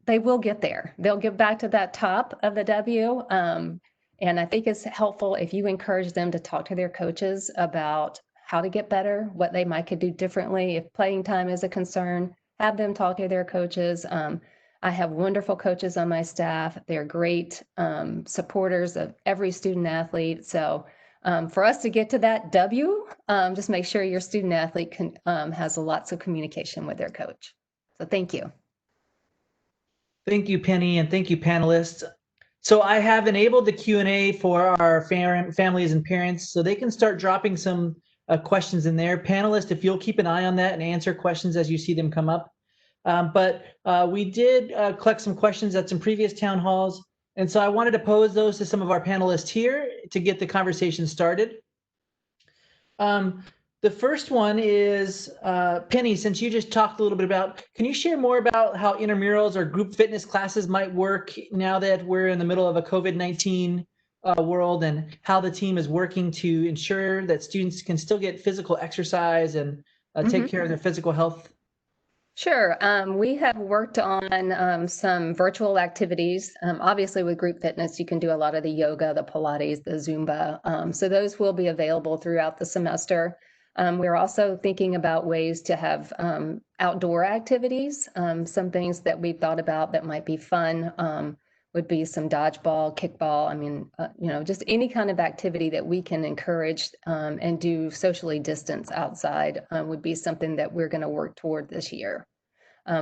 They will get there. They'll get back to that top of the W. And I think it's helpful if you encourage them to talk to their coaches about how to get better, what they might could do differently. If playing time is a concern, have them talk to their coaches. I have wonderful coaches on my staff. They're great supporters of every student athlete. So for us to get to that W, just make sure your student athlete has lots of communication with their coach. So thank you.
Thank you, Penny, and thank you, panelists. So I have enabled the Q&A for our families and parents so they can start dropping some questions in there. Panelists, if you'll keep an eye on that and answer questions as you see them come up. But we did collect some questions at some previous town halls. And so I wanted to pose those to some of our panelists here to get the conversation started. The first one is, Penny, since you just talked a little bit about, can you share more about how intramurals or group fitness classes might work now that we're in the middle of a COVID-19 world, and how the team is working to ensure that students can still get physical exercise and take care of their physical health?
Sure. We have worked on some virtual activities. Obviously, with group fitness, you can do a lot of the yoga, the Pilates, the Zumba. So those will be available throughout the semester. We're also thinking about ways to have outdoor activities. Some things that we've thought about that might be fun would be some dodgeball, kickball. I mean, just any kind of activity that we can encourage and do socially distance outside would be something that we're going to work toward this year.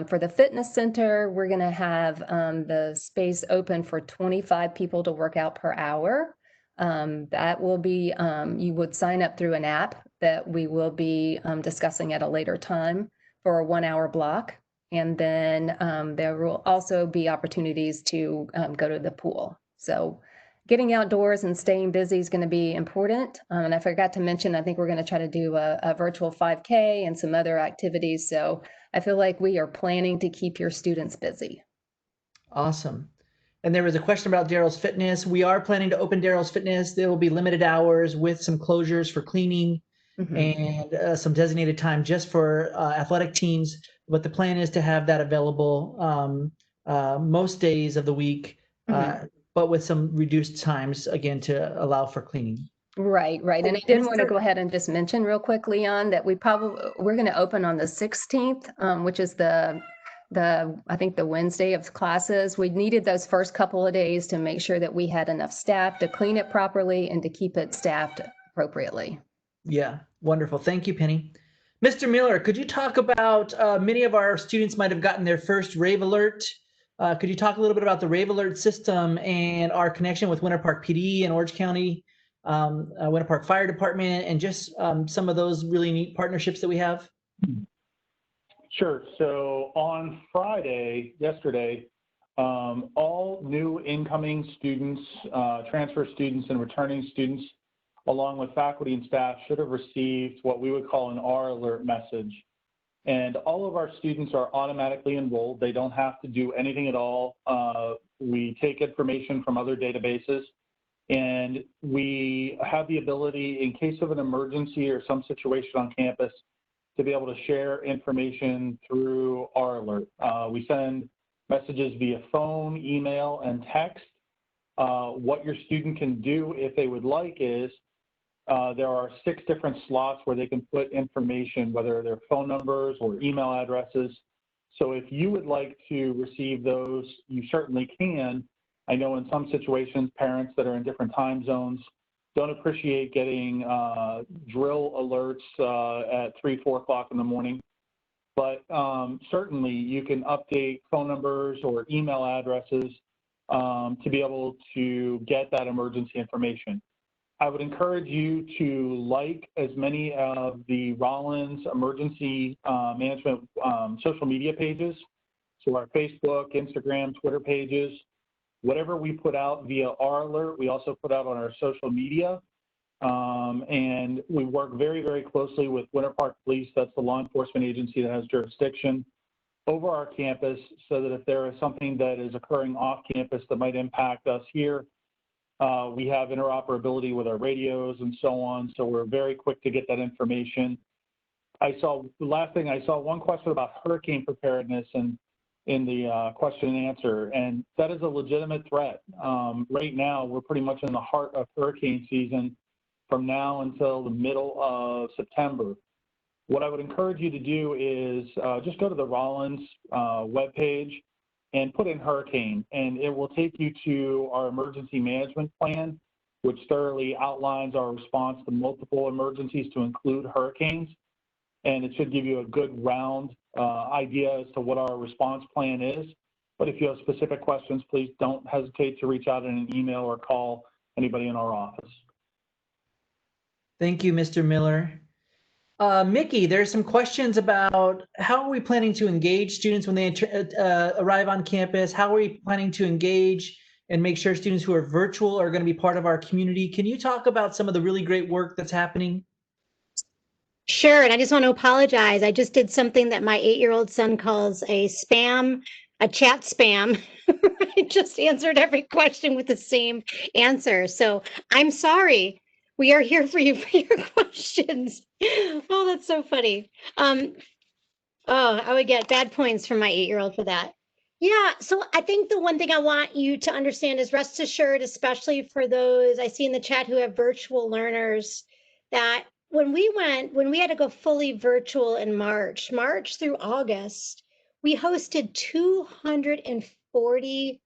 For the fitness center, we're going to have the space open for 25 people to work out per hour. That will be, you would sign up through an app that we will be discussing at a later time for a 1 hour block. And then there will also be opportunities to go to the pool. So getting outdoors and staying busy is going to be important. And I forgot to mention, I think we're going to try to do a virtual 5K and some other activities. So I feel like we are planning to keep your students busy.
Awesome. And there was a question about Daryl's Fitness. We are planning to open Daryl's Fitness. There will be limited hours with some closures for cleaning and some designated time just for athletic teams. But the plan is to have that available most days of the week, but with some reduced times, again, to allow for cleaning.
Right. And I did want to go ahead and just mention real quick, Leon, that we're going to open on the 16th, which is I think the Wednesday of classes. We needed those first couple of days to make sure that we had enough staff to clean it properly and to keep it staffed appropriately.
Yeah, wonderful. Thank you, Penny. Mr. Miller, could you talk about, many of our students might have gotten their first Rave Alert. Could you talk a little bit about the Rave Alert system and our connection with Winter Park PD and Orange County, Winter Park Fire Department, and just some of those really neat partnerships that we have?
Sure. So on yesterday, all new incoming students, transfer students, and returning students, along with faculty and staff, should have received what we would call an R Alert message. And all of our students are automatically enrolled. They don't have to do anything at all. We take information from other databases, and we have the ability, in case of an emergency or some situation on campus, to be able to share information through R Alert. We send messages via phone, email, and text. What your student can do if they would like is, there are 6 different slots where they can put information, whether they're phone numbers or email addresses. So if you would like to receive those, you certainly can. I know in some situations, parents that are in different time zones don't appreciate getting drill alerts at 3, 4 o'clock in the morning. But certainly you can update phone numbers or email addresses to be able to get that emergency information. I would encourage you to like as many of the Rollins emergency management social media pages. So our Facebook, Instagram, Twitter pages, whatever we put out via our alert, we also put out on our social media. And we work very, very closely with Winter Park Police. That's the law enforcement agency that has jurisdiction over our campus, so that if there is something that is occurring off campus that might impact us here, we have interoperability with our radios and so on. So we're very quick to get that information. The last thing I saw one question about hurricane preparedness and in the question and answer, and that is a legitimate threat. Right now, we're pretty much in the heart of hurricane season from now until the middle of September. What I would encourage you to do is just go to the Rollins webpage and put in hurricane, and it will take you to our emergency management plan, which thoroughly outlines our response to multiple emergencies to include hurricanes. And it should give you a good round idea as to what our response plan is. But if you have specific questions, please don't hesitate to reach out in an email or call anybody in our office.
Thank you, Mr. Miller. Mickey, there's some questions about how are we planning to engage students when they arrive on campus? How are we planning to engage and make sure students who are virtual are going to be part of our community? Can you talk about some of the really great work that's happening?
Sure, and I just want to apologize. I just did something that my 8-year-old son calls a chat spam. I just answered every question with the same answer. So I'm sorry. We are here for you for your questions. Oh, that's so funny. I would get bad points from my 8-year-old for that. Yeah, so I think the one thing I want you to understand is rest assured, especially for those I see in the chat who have virtual learners, that when we had to go fully virtual in March through August, we hosted 240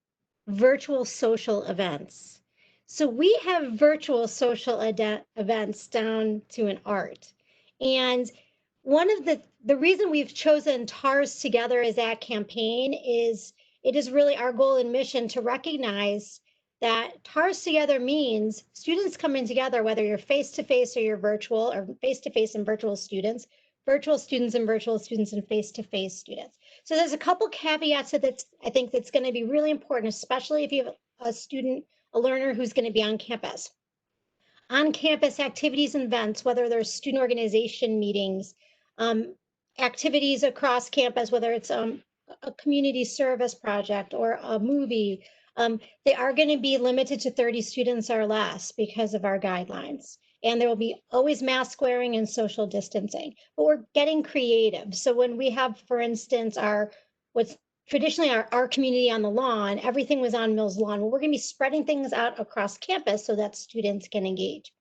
virtual social events. So we have virtual social events down to an art. And one of the reason we've chosen TARS Together as that campaign is it is really our goal and mission to recognize that TARS Together means students coming together, whether you're face-to-face or you're virtual, or face-to-face and virtual students and virtual students and face-to-face students. So there's a couple caveats that I think that's going to be really important, especially if you have a learner who's going to be on campus. On-campus activities and events, whether there's student organization meetings, activities across campus, whether it's a community service project or a movie, they are going to be limited to 30 students or less because of our guidelines. And there will be always mask wearing and social distancing, but we're getting creative. So when we have, for instance, what's traditionally our community on the lawn, everything was on Mills Lawn. Well, we're going to be spreading things out across campus so that students can engage.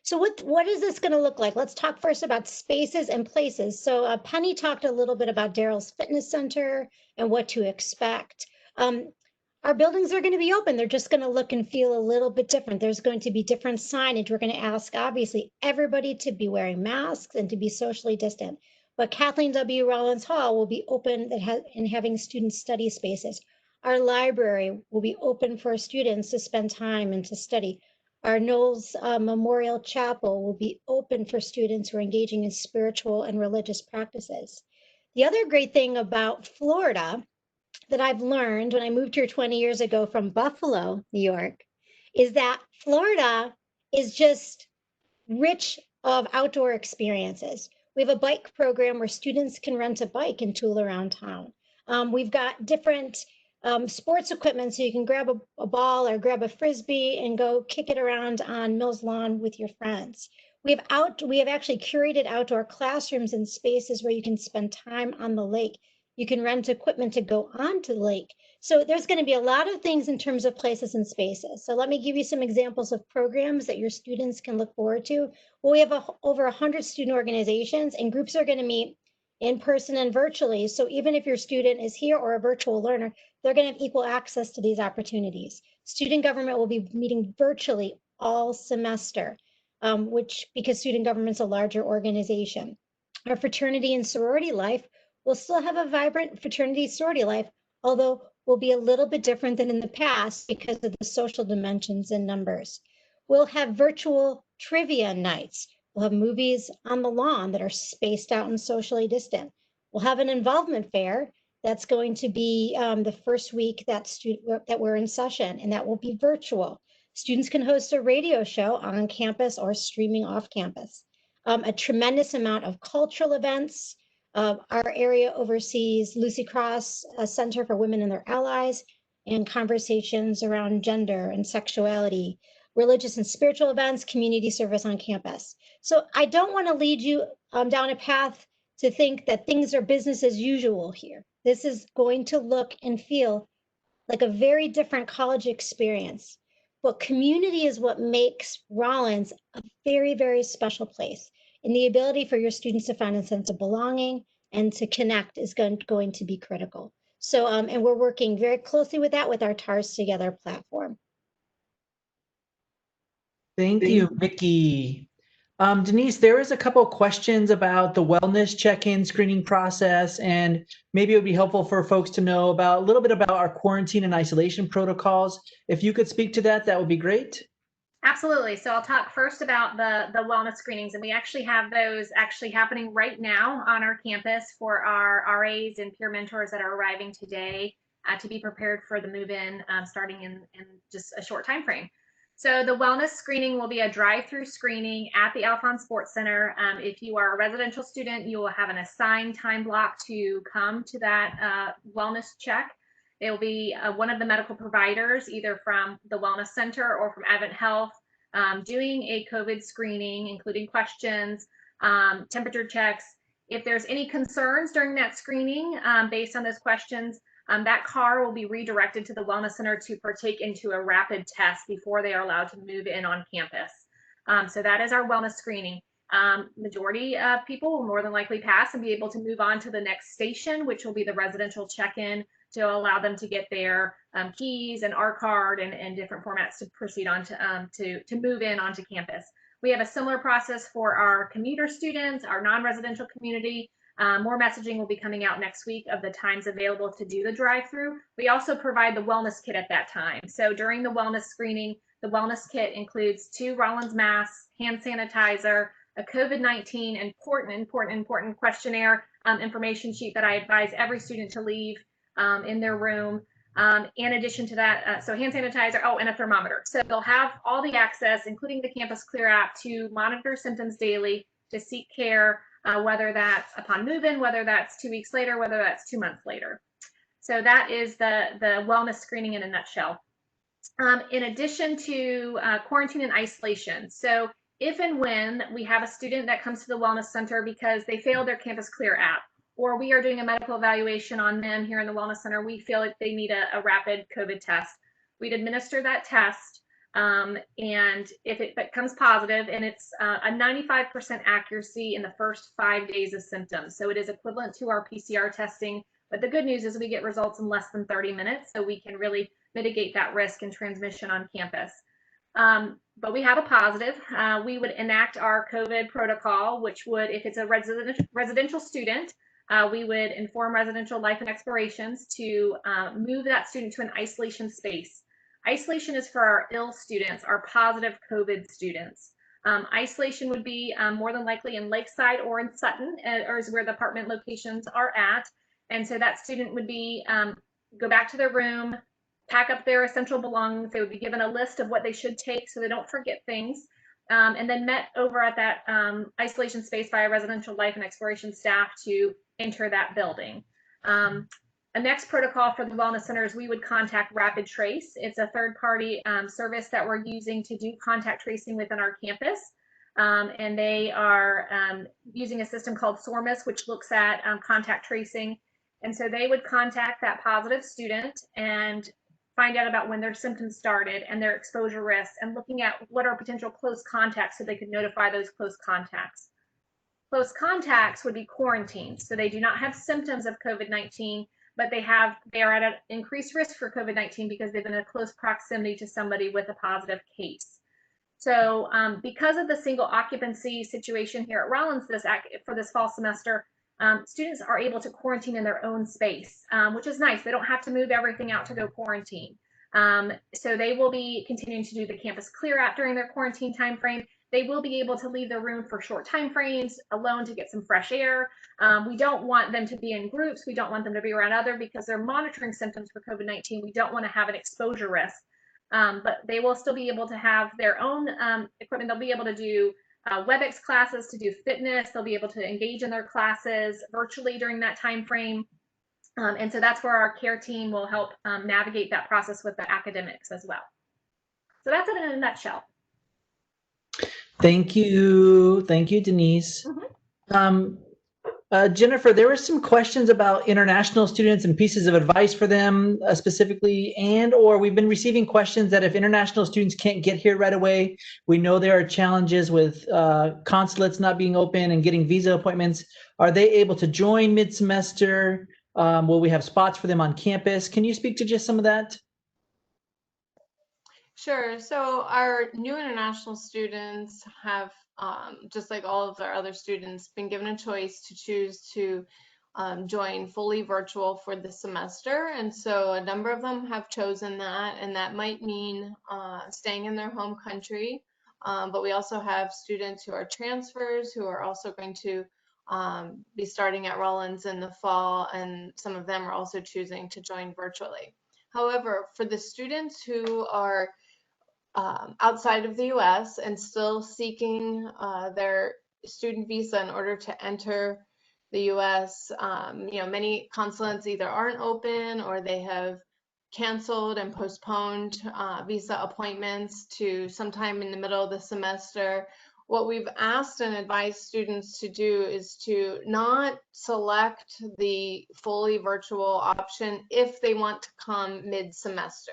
So what is this going to look like? Let's talk first about spaces and places. So Penny talked a little bit about Daryl's Fitness Center and what to expect. Our buildings are going to be open. They're just going to look and feel a little bit different. There's going to be different signage. We're going to ask, obviously, everybody to be wearing masks and to be socially distant. But Kathleen W. Rollins Hall will be open and having student study spaces. Our library will be open for students to spend time and to study. Our Knowles Memorial Chapel will be open for students who are engaging in spiritual and religious practices. The other great thing about Florida that I've learned when I moved here 20 years ago from Buffalo, New York, is that Florida is just rich of outdoor experiences. We have a bike program where students can rent a bike and tool around town. We've got different sports equipment, so you can grab a ball or grab a Frisbee and go kick it around on Mills Lawn with your friends. We have actually curated outdoor classrooms and spaces where you can spend time on the lake. You can rent equipment to go onto the lake. So there's going to be a lot of things in terms of places and spaces. So let me give you some examples of programs that your students can look forward to. Well, we have over 100 student organizations, and groups are going to meet in person and virtually. So even if your student is here or a virtual learner, they're going to have equal access to these opportunities. Student government will be meeting virtually all semester, because student government's a larger organization. Our fraternity and sorority life will still have a vibrant fraternity sorority life, although will be a little bit different than in the past because of the social dimensions and numbers. We'll have virtual trivia nights. We'll have movies on the lawn that are spaced out and socially distant. We'll have an involvement fair that's going to be the first week that we're in session, and that will be virtual. Students can host a radio show on campus or streaming off campus. A tremendous amount of cultural events. Our area oversees Lucy Cross Center for Women and Their Allies, and conversations around gender and sexuality, religious and spiritual events, community service on campus. So I don't want to lead you down a path to think that things are business as usual here. This is going to look and feel like a very different college experience. But community is what makes Rollins a very, very special place. And the ability for your students to find a sense of belonging and to connect is going to be critical. So, and we're working very closely with that with our TARS Together platform.
Thank you, Mickey. Denise, there was a couple of questions about the wellness check-in screening process, and maybe it would be helpful for folks to know about a little bit about our quarantine and isolation protocols. If you could speak to that, that would be great.
Absolutely. So I'll talk first about the wellness screenings, and we actually have those actually happening right now on our campus for our RAs and peer mentors that are arriving today to be prepared for the move-in starting in just a short time frame. So the wellness screening will be a drive-through screening at the Alphons Sports Center. If you are a residential student, you will have an assigned time block to come to that wellness check. It will be one of the medical providers, either from the Wellness Center or from Advent Health, doing a COVID screening, including questions, temperature checks. If there's any concerns during that screening based on those questions, that car will be redirected to the Wellness Center to partake into a rapid test before they are allowed to move in on campus. So that is our wellness screening. Majority of people will more than likely pass and be able to move on to the next station, which will be the residential check-in, to allow them to get their keys and our card and different formats to proceed on to move in onto campus. We have a similar process for our commuter students, our non-residential community. More messaging will be coming out next week of the times available to do the drive-through. We also provide the wellness kit at that time. So during the wellness screening, the wellness kit includes 2 Rollins masks, hand sanitizer, a COVID-19 important questionnaire information sheet that I advise every student to leave in their room. In addition to that, so hand sanitizer, and a thermometer. So they'll have all the access, including the Campus Clear app, to monitor symptoms daily, to seek care, whether that's upon move-in, whether that's 2 weeks later, whether that's 2 months later. So that is the wellness screening in a nutshell. In addition to quarantine and isolation. So if and when we have a student that comes to the Wellness Center because they failed their Campus Clear app, or we are doing a medical evaluation on them here in the Wellness Center, we feel like they need a rapid COVID test. We'd administer that test, and if it comes positive, and it's a 95% accuracy in the first 5 days of symptoms. So it is equivalent to our PCR testing, but the good news is we get results in less than 30 minutes, so we can really mitigate that risk and transmission on campus. But we have a positive. We would enact our COVID protocol, which would, if it's a residential student, we would inform residential life and expirations to move that student to an isolation space. Isolation is for our ill students, our positive COVID students. Isolation would be more than likely in Lakeside or in Sutton, or is where the apartment locations are at. And so that student would be go back to their room, pack up their essential belongings. They would be given a list of what they should take so they don't forget things, and then met over at that isolation space by a residential life and exploration staff to enter that building. A next protocol for the Wellness Center is we would contact Rapid Trace. It's a third-party service that we're using to do contact tracing within our campus. And they are using a system called SORMUS, which looks at contact tracing. And so they would contact that positive student and find out about when their symptoms started and their exposure risks, and looking at what are potential close contacts so they could notify those close contacts. Close contacts would be quarantined. So they do not have symptoms of COVID-19, but they are at an increased risk for COVID-19 because they've been in close proximity to somebody with a positive case. So because of the single occupancy situation here at Rollins for this fall semester, students are able to quarantine in their own space, which is nice. They don't have to move everything out to go quarantine. So they will be continuing to do the Campus Clear app during their quarantine timeframe. They will be able to leave their room for short time frames alone to get some fresh air. We don't want them to be in groups. We don't want them to be around because they're monitoring symptoms for COVID-19. We don't want to have an exposure risk. But they will still be able to have their own equipment. They'll be able to do WebEx classes, to do fitness. They'll be able to engage in their classes virtually during that time frame. And so that's where our care team will help navigate that process with the academics as well. So that's it in a nutshell.
Thank you. Thank you, Denise. Jennifer, there were some questions about international students and pieces of advice for them specifically, or we've been receiving questions that if international students can't get here right away, we know there are challenges with consulates not being open and getting visa appointments. Are they able to join mid-semester? Will we have spots for them on campus? Can you speak to just some of that?
Sure. So our new international students have, just like all of our other students, been given a choice to choose to join fully virtual for the semester. And so a number of them have chosen that, and that might mean staying in their home country. But we also have students who are transfers who are also going to be starting at Rollins in the fall, and some of them are also choosing to join virtually. However, for the students who are outside of the US and still seeking their student visa in order to enter the US, many consulates either aren't open or they have canceled and postponed visa appointments to sometime in the middle of the semester. What we've asked and advised students to do is to not select the fully virtual option if they want to come mid-semester.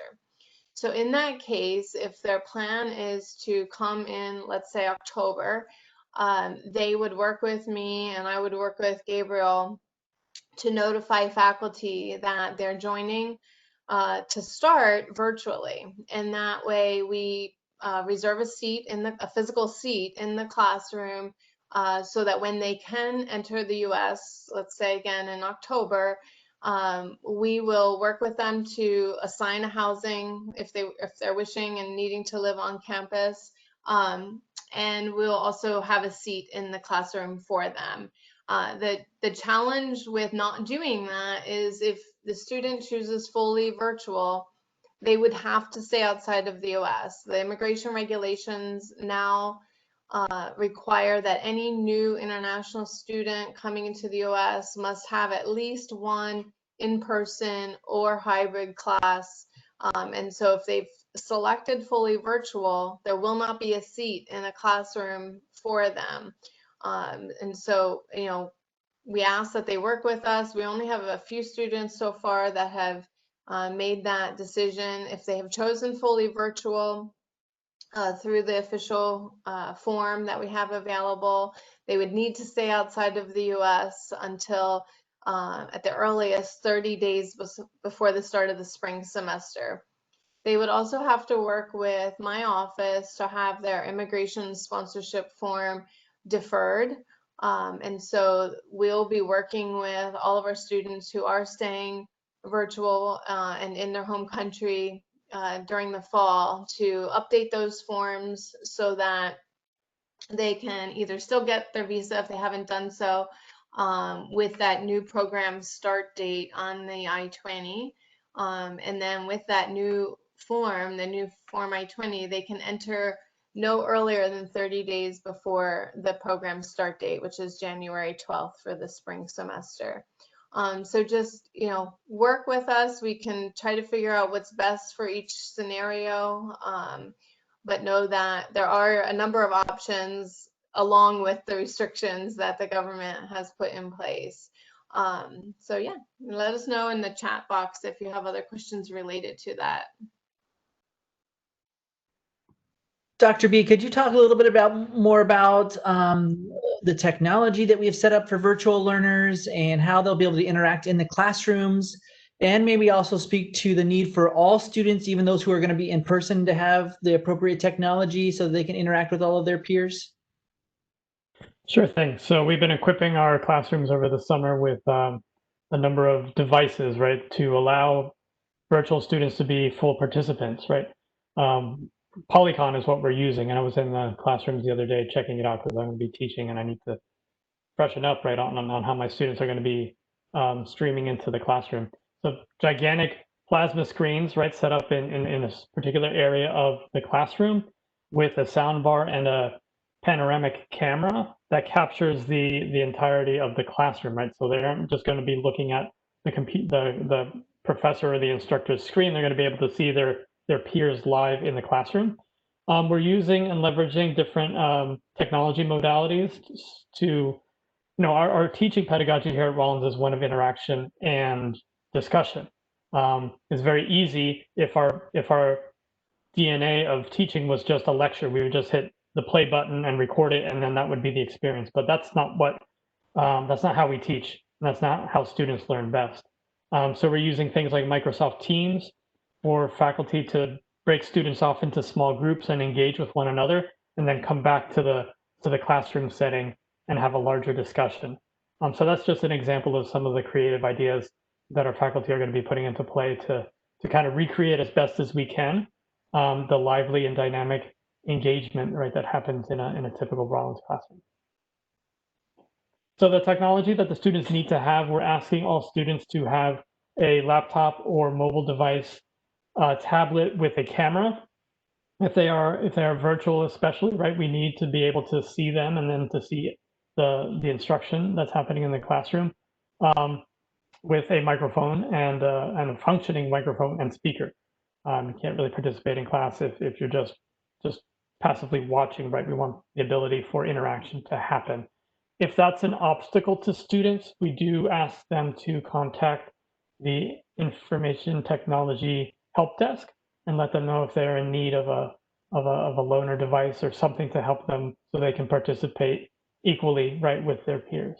So in that case, if their plan is to come in, let's say October, they would work with me and I would work with Gabriel to notify faculty that they're joining to start virtually. And that way we reserve a physical seat in the classroom so that when they can enter the US, let's say again in October, we will work with them to assign a housing if they're wishing and needing to live on campus, and we'll also have a seat in the classroom for them. The challenge with not doing that is if the student chooses fully virtual, they would have to stay outside of the US. The immigration regulations now require that any new international student coming into the US must have at least one in-person or hybrid class. And so if they've selected fully virtual, there will not be a seat in a classroom for them. And so, we ask that they work with us. We only have a few students so far that have made that decision. If they have chosen fully virtual, through the official form that we have available, they would need to stay outside of the US until at the earliest 30 days before the start of the spring semester. They would also have to work with my office to have their immigration sponsorship form deferred. And so we'll be working with all of our students who are staying virtual and in their home country during the fall to update those forms so that they can either still get their visa if they haven't done so with that new program start date on the I-20. And then with that new form, the new Form I-20, they can enter no earlier than 30 days before the program start date, which is January 12th for the spring semester. So just, work with us. We can try to figure out what's best for each scenario, but know that there are a number of options along with the restrictions that the government has put in place. So yeah, let us know in the chat box if you have other questions related to that.
Dr. B, could you talk a little bit more about the technology that we have set up for virtual learners and how they'll be able to interact in the classrooms, and maybe also speak to the need for all students, even those who are going to be in person, to have the appropriate technology so they can interact with all of their peers?
Sure thing. So we've been equipping our classrooms over the summer with a number of devices, right, to allow virtual students to be full participants, right? Polycon is what we're using, and I was in the classrooms the other day checking it out because I'm going to be teaching and I need to freshen up right on how my students are going to be streaming into the classroom. So gigantic plasma screens, right, set up in a particular area of the classroom with a sound bar and a panoramic camera that captures the entirety of the classroom, right? So they aren't just going to be looking at the professor or the instructor's screen. They're going to be able to see their peers live in the classroom. We're using and leveraging different technology modalities to, our teaching pedagogy here at Rollins is one of interaction and discussion. It's very easy if our DNA of teaching was just a lecture, we would just hit the play button and record it, and then that would be the experience. But that's not how we teach. That's not how students learn best. So we're using things like Microsoft Teams for faculty to break students off into small groups and engage with one another, and then come back to the classroom setting and have a larger discussion. So that's just an example of some of the creative ideas that our faculty are going to be putting into play to kind of recreate as best as we can the lively and dynamic engagement, right, that happens in a typical Rollins classroom. So the technology that the students need to have, we're asking all students to have a laptop or mobile device, tablet with a camera. If they are virtual, especially, right, we need to be able to see them and then to see the instruction that's happening in the classroom with a microphone and a functioning microphone and speaker. You can't really participate in class if you're just passively watching, right? We want the ability for interaction to happen. If that's an obstacle to students, we do ask them to contact the information technology help desk and let them know if they're in need of a loaner device or something to help them so they can participate equally, right, with their peers.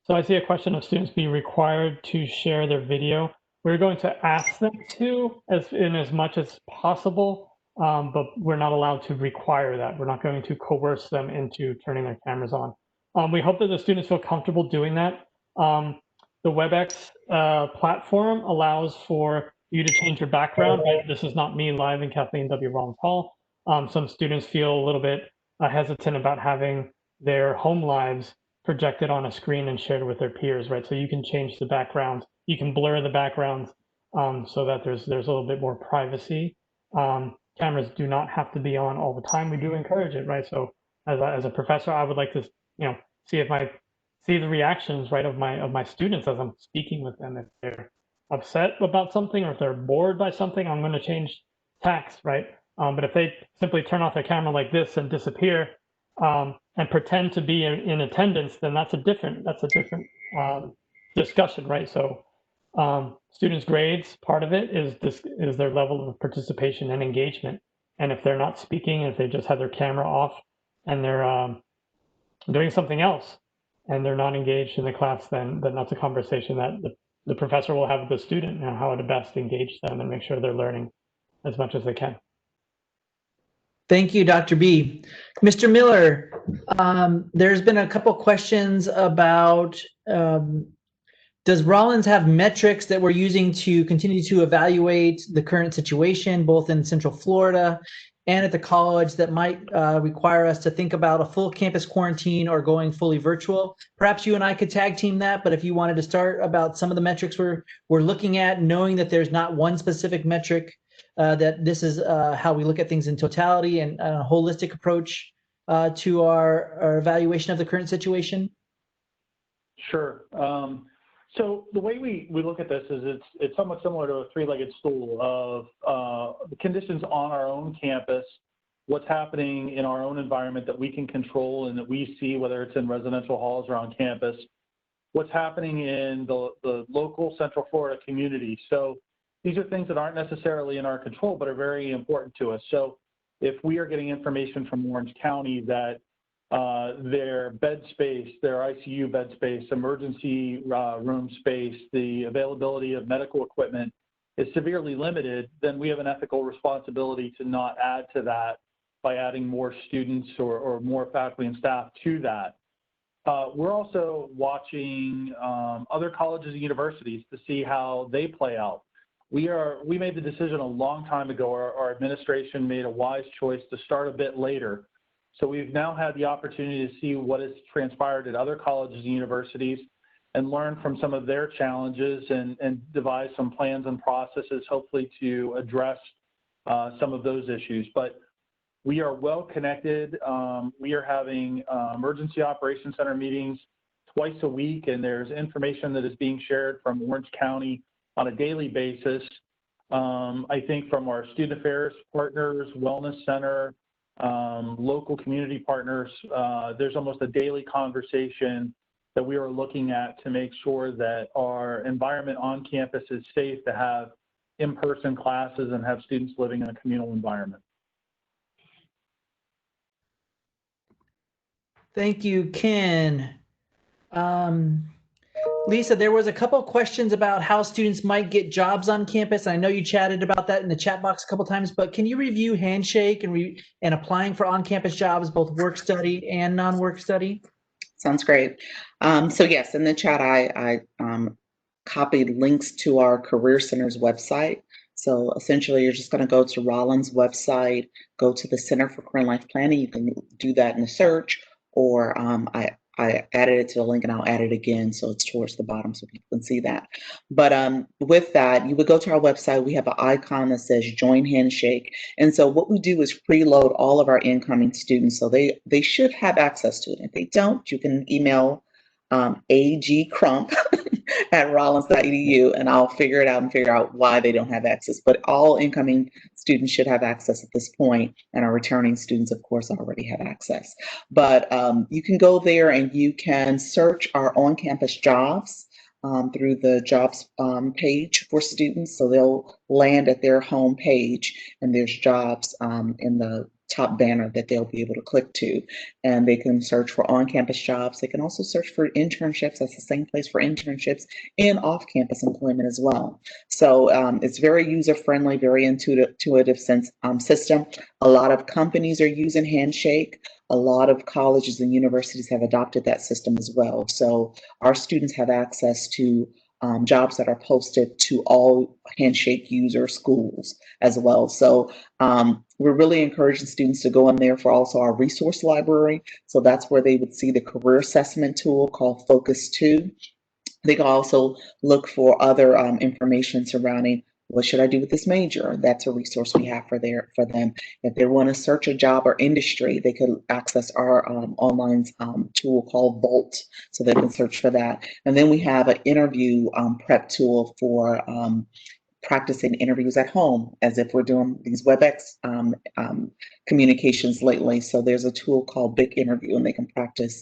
So I see a question of students being required to share their video. We're going to ask them to as much as possible, but we're not allowed to require that. We're not going to coerce them into turning their cameras on. We hope that the students feel comfortable doing that. The WebEx platform allows for you to change your background, right? This is not me live in Kathleen W. Rollins Hall. Some students feel a little bit hesitant about having their home lives projected on a screen and shared with their peers, right? So you can change the background. You can blur the backgrounds so that there's a little bit more privacy. Cameras do not have to be on all the time. We do encourage it, right? So as a professor, I would like to, see the reactions, right, of my students as I'm speaking with them. If they're upset about something or if they're bored by something, I'm going to change tacks, right? But if they simply turn off their camera like this and disappear and pretend to be in attendance, then that's a different discussion, right? So students' grades, part of it is their level of participation and engagement. And if they're not speaking, if they just have their camera off and they're doing something else and they're not engaged in the class, then that's a conversation that the professor will have with the student and how to best engage them and make sure they're learning as much as they can.
Thank you, Dr. B. Mr. Miller, there's been a couple questions about does Rollins have metrics that we're using to continue to evaluate the current situation, both in Central Florida and at the college, that might require us to think about a full campus quarantine or going fully virtual? Perhaps you and I could tag team that, but if you wanted to start about some of the metrics we're looking at, knowing that there's not one specific metric, that this is how we look at things in totality and a holistic approach to our evaluation of the current situation?
Sure. So the way we look at this is it's somewhat similar to a three-legged stool of the conditions on our own campus, what's happening in our own environment that we can control and that we see, whether it's in residential halls or on campus, what's happening in the local Central Florida community. So These are things that aren't necessarily in our control, but are very important to us. So if we are getting information from Orange County that their bed space, their ICU bed space, emergency room space, the availability of medical equipment is severely limited, then we have an ethical responsibility to not add to that by adding more students or more faculty and staff to that. We're also watching other colleges and universities to see how they play out. We made the decision a long time ago, our administration made a wise choice to start a bit later. So we've now had the opportunity to see what has transpired at other colleges and universities and learn from some of their challenges and devise some plans and processes, hopefully to address some of those issues. But we are well connected. We are having emergency operations center meetings twice a week, and there's information that is being shared from Orange County on a daily basis. I think from our student affairs partners, wellness center, local community partners, there's almost a daily conversation that we are looking at to make sure that our environment on campus is safe to have in-person classes and have students living in a communal environment.
Thank you, Ken. Lisa, there was a couple of questions about how students might get jobs on campus. I know you chatted about that in the chat box a couple of times, but can you review Handshake and applying for on-campus jobs, both work study and non-work study?
Sounds great. So yes, in the chat, I copied links to our Career Center's website. So essentially, you're just going to go to Rollins' website, go to the Center for Career and Life Planning. You can do that in the search, or I added it to the link and I'll add it again so it's towards the bottom so people can see that. But with that, you would go to our website. We have an icon that says Join Handshake. And so what we do is preload all of our incoming students. So they should have access to it. If they don't, you can email agcrump at rollins.edu and I'll figure it out and figure out why they don't have access. But all incoming students should have access at this point, and our returning students, of course, already have access. But you can go there and you can search our on-campus jobs through the jobs page for students. So they'll land at their home page and there's jobs in the top banner that they'll be able to click to, and they can search for on-campus jobs. They can also search for internships. That's the same place for internships and off-campus employment as well. So it's very user-friendly, very intuitive system. A lot of companies are using Handshake. A lot of colleges and universities have adopted that system as well. So our students have access to jobs that are posted to all Handshake user schools as well. So we're really encouraging students to go in there for also our resource library. So that's where they would see the career assessment tool called Focus 2. They can also look for other information surrounding what should I do with this major? That's a resource we have for them. If they want to search a job or industry, they could access our online tool called Volt, so they can search for that. And then we have an interview prep tool for practicing interviews at home, as if we're doing these WebEx communications lately. So there's a tool called Big Interview, and they can practice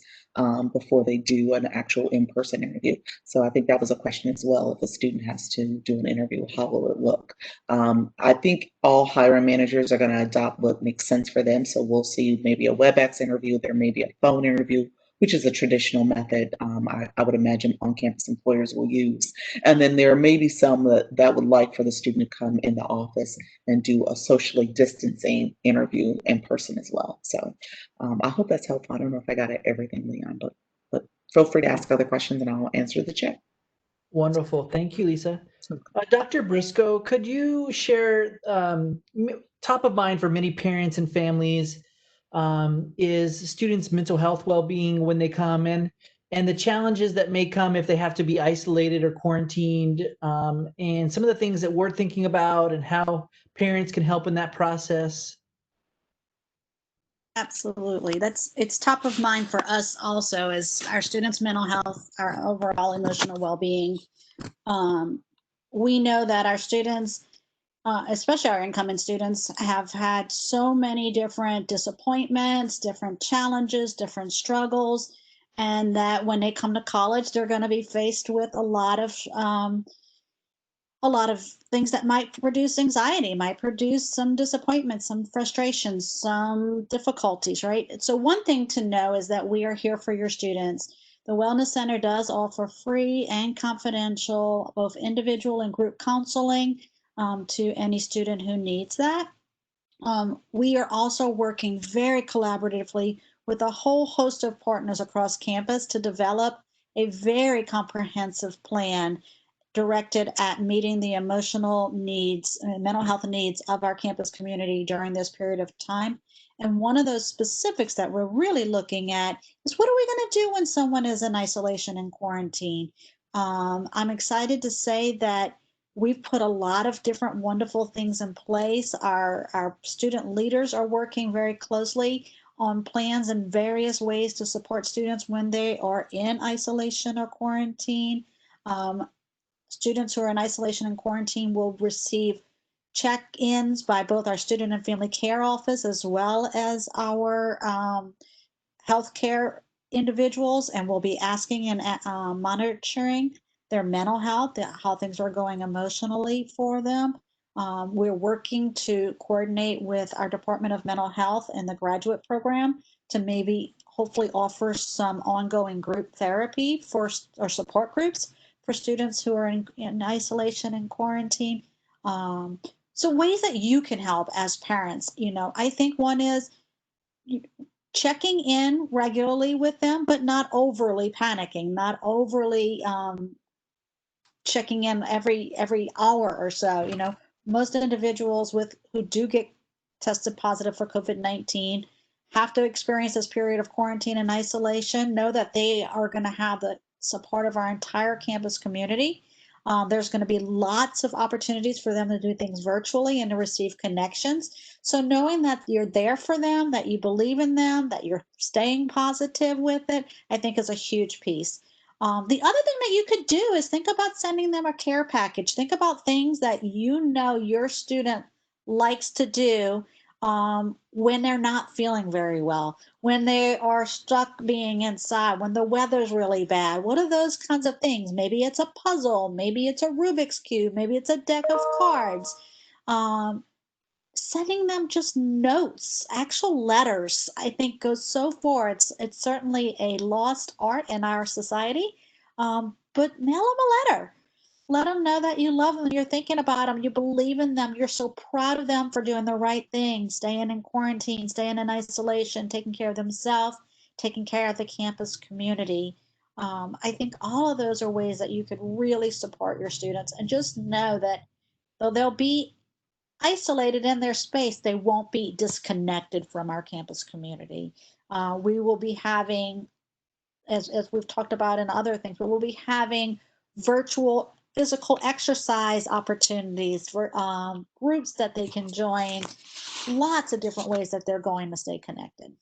before they do an actual in-person interview. So I think that was a question as well. If a student has to do an interview, how will it look? I think all hiring managers are going to adopt what makes sense for them. So we'll see maybe a WebEx interview, there may be a phone interview, which is a traditional method I would imagine on-campus employers will use. And then there may be some that would like for the student to come in the office and do a socially distancing interview in person as well. So I hope that's helpful. I don't know if I got everything, Leon, but feel free to ask other questions and I'll answer the chat.
Wonderful. Thank you, Lisa. Dr. Briscoe, could you share top of mind for many parents and families is students' mental health well-being when they come in, and the challenges that may come if they have to be isolated or quarantined, and some of the things that we're thinking about and how parents can help in that process?
Absolutely. It's top of mind for us also, as our students' mental health, our overall emotional well-being. We know that our students, especially our incoming students, have had so many different disappointments, different challenges, different struggles, and that when they come to college, they're going to be faced with a lot of a lot of things that might produce anxiety, might produce some disappointment, some frustrations, some difficulties, right? So one thing to know is that we are here for your students. The Wellness Center does offer free and confidential, both individual and group counseling to any student who needs that. We are also working very collaboratively with a whole host of partners across campus to develop a very comprehensive plan directed at meeting the emotional needs and mental health needs of our campus community during this period of time. And one of those specifics that we're really looking at is, what are we going to do when someone is in isolation and quarantine? I'm excited to say that we've put a lot of different wonderful things in place. Our student leaders are working very closely on plans and various ways to support students when they are in isolation or quarantine. Students who are in isolation and quarantine will receive check-ins by both our student and family care office as well as our healthcare individuals, and we'll be asking and monitoring their mental health, how things are going emotionally for them. We're working to coordinate with our Department of Mental Health and the graduate program to maybe hopefully offer some ongoing group therapy or support groups for students who are in isolation and quarantine. So ways that you can help as parents, I think one is checking in regularly with them, but not overly panicking, not overly checking in every hour or so. Most individuals who do get tested positive for COVID-19 have to experience this period of quarantine and isolation, know that they are going to have the support of our entire campus community. There's going to be lots of opportunities for them to do things virtually and to receive connections. So knowing that you're there for them, that you believe in them, that you're staying positive with it, I think is a huge piece. The other thing that you could do is think about sending them a care package. Think about things that your student likes to do when they're not feeling very well, when they are stuck being inside, when the weather's really bad. What are those kinds of things? Maybe it's a puzzle, maybe it's a Rubik's Cube, maybe it's a deck of cards. Sending them just notes, actual letters, I think goes so far. It's certainly a lost art in our society, but mail them a letter. Let them know that you love them, you're thinking about them, you believe in them, you're so proud of them for doing the right thing, staying in quarantine, staying in isolation, taking care of themselves, taking care of the campus community. I think all of those are ways that you could really support your students, and just know that though they'll be isolated in their space, they won't be disconnected from our campus community. We will be having, as we've talked about in other things, but we'll be having virtual physical exercise opportunities for groups that they can join, lots of different ways that they're going to stay connected.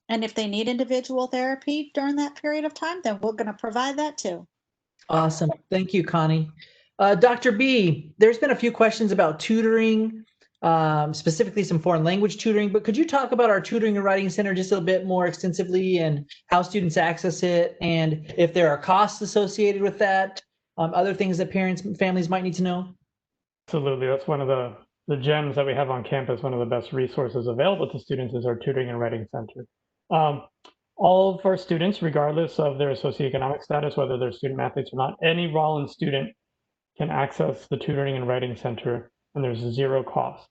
And if they need individual therapy during that period of time, then we're going to provide that too.
Awesome. Thank you, Connie. Dr. B, there's been a few questions about tutoring, specifically some foreign language tutoring, but could you talk about our Tutoring and Writing Center just a bit more extensively, and how students access it, and if there are costs associated with that, other things that parents and families might need to know?
Absolutely. That's one of the gems that we have on campus. One of the best resources available to students is our Tutoring and Writing Center. All of our students, regardless of their socioeconomic status, whether they're student athletes or not, any Rollins student can access the Tutoring and Writing Center, and there's zero cost.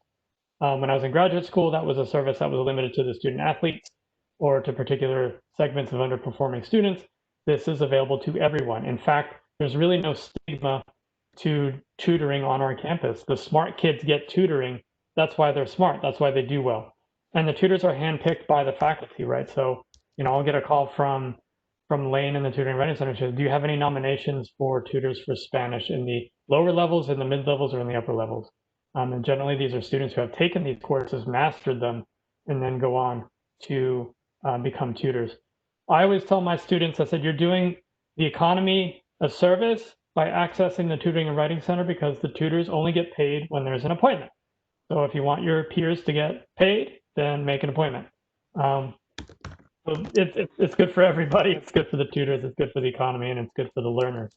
When I was in graduate school, that was a service that was limited to the student athletes or to particular segments of underperforming students. This is available to everyone. In fact, there's really no stigma to tutoring on our campus. The smart kids get tutoring. That's why they're smart. That's why they do well. And the tutors are handpicked by the faculty, right? So, I'll get a call from Lane in the Tutoring and Writing Center. Says, do you have any nominations for tutors for Spanish in the lower levels, in the mid levels, or in the upper levels? And generally, these are students who have taken these courses, mastered them, and then go on to become tutors. I always tell my students, I said, you're doing the economy a service by accessing the Tutoring and Writing Center, because the tutors only get paid when there's an appointment. So if you want your peers to get paid, then make an appointment. So it's good for everybody. It's good for the tutors, it's good for the economy, and it's good for the learners.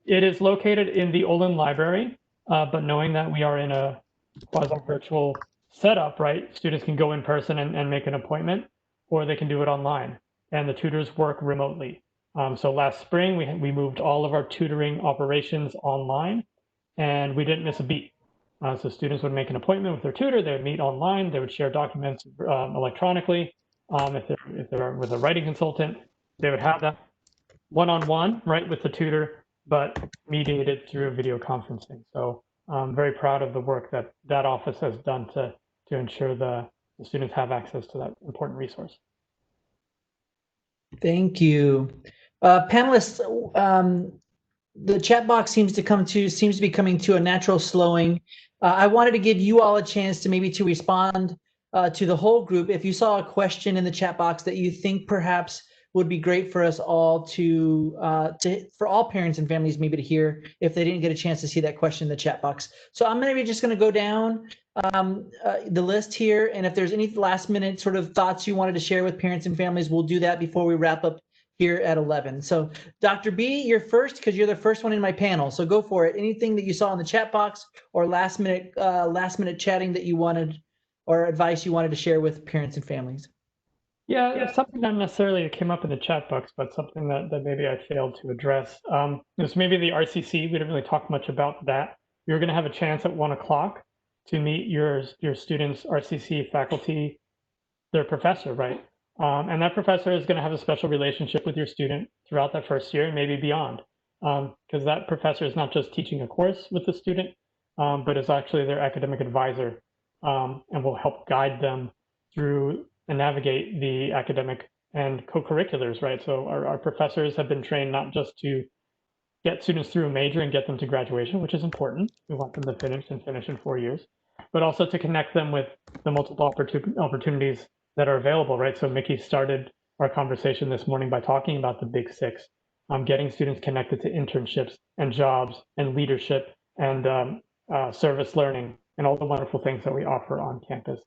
It is located in the Olin Library, but knowing that we are in a quasi-virtual setup, right? Students can go in person and make an appointment, or they can do it online. And the tutors work remotely. So last spring, we moved all of our tutoring operations online, and we didn't miss a beat. So students would make an appointment with their tutor, they would meet online, they would share documents electronically. If they're with a writing consultant, they would have that one-on-one, right, with the tutor, but mediated through video conferencing. So I'm very proud of the work that that office has done to ensure the students have access to that important resource.
Thank you. Panelists, the chat box seems to be coming to a natural slowing. I wanted to give you all a chance to maybe to respond to the whole group. If you saw a question in the chat box that you think perhaps would be great for us all for all parents and families maybe to hear if they didn't get a chance to see that question in the chat box. So I'm maybe just going to go down the list here, and if there's any last minute sort of thoughts you wanted to share with parents and families, we'll do that before we wrap up here at 11. So Dr. B, you're first because you're the first one in my panel. So go for it. Anything that you saw in the chat box or last minute chatting that you wanted or advice you wanted to share with parents and families?
Yeah, it's something not necessarily that came up in the chat box, but something that maybe I failed to address. Is maybe the RCC. We didn't really talk much about that. You're going to have a chance at 1 o'clock to meet your students' RCC faculty, their professor, right? And that professor is going to have a special relationship with your student throughout that first year and maybe beyond, because that professor is not just teaching a course with the student, but is actually their academic advisor, and will help guide them through and navigate the academic and co-curriculars, right? So our professors have been trained not just to get students through a major and get them to graduation, which is important. We want them to finish in 4 years, but also to connect them with the multiple opportunities that are available, right? So Mickey started our conversation this morning by talking about the Big Six, getting students connected to internships and jobs and leadership and service learning and all the wonderful things that we offer on campus.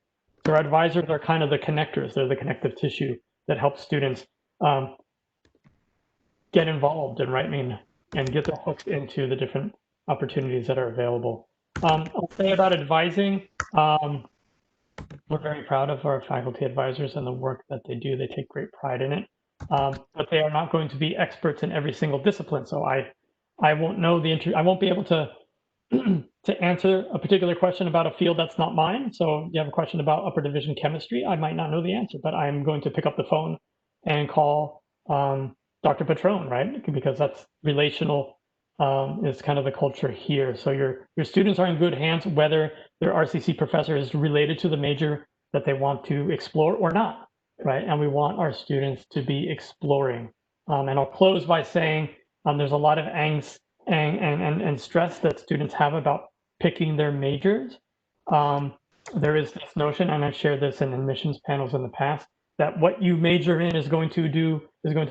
So our advisors are kind of the connectors. They're the connective tissue that helps students get involved and get their hooks into the different opportunities that are available. I'll say about advising, we're very proud of our faculty advisors and the work that they do. They take great pride in it, but they are not going to be experts in every single discipline. So I won't know I won't be able to answer a particular question about a field that's not mine. So you have a question about upper division chemistry, I might not know the answer, but I'm going to pick up the phone and call Dr. Patron, right? Because that's relational, is kind of the culture here. So your students are in good hands, whether their RCC professor is related to the major that they want to explore or not, right? And we want our students to be exploring. And I'll close by saying there's a lot of angst and stress that students have about picking their majors. There is this notion, and I've shared this in admissions panels in the past, that what you major in is going to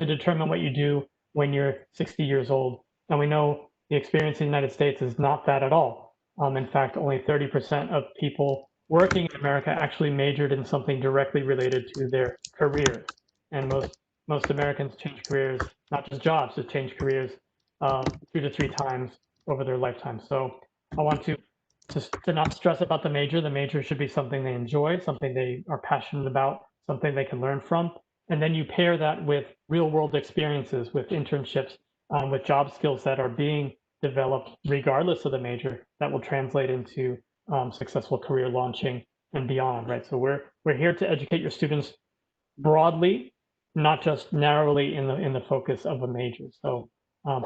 determine what you do when you're 60 years old. And we know the experience in the United States is not that at all. In fact, only 30% of people working in America actually majored in something directly related to their career. And most Americans change careers, not just jobs, but change careers 2 to 3 times over their lifetime. So I want to not stress about the major. The major should be something they enjoy, something they are passionate about, something they can learn from. And then you pair that with real world experiences, with internships, with job skills that are being developed regardless of the major, that will translate into successful career launching and beyond, right? So we're here to educate your students broadly, not just narrowly in the focus of a major. So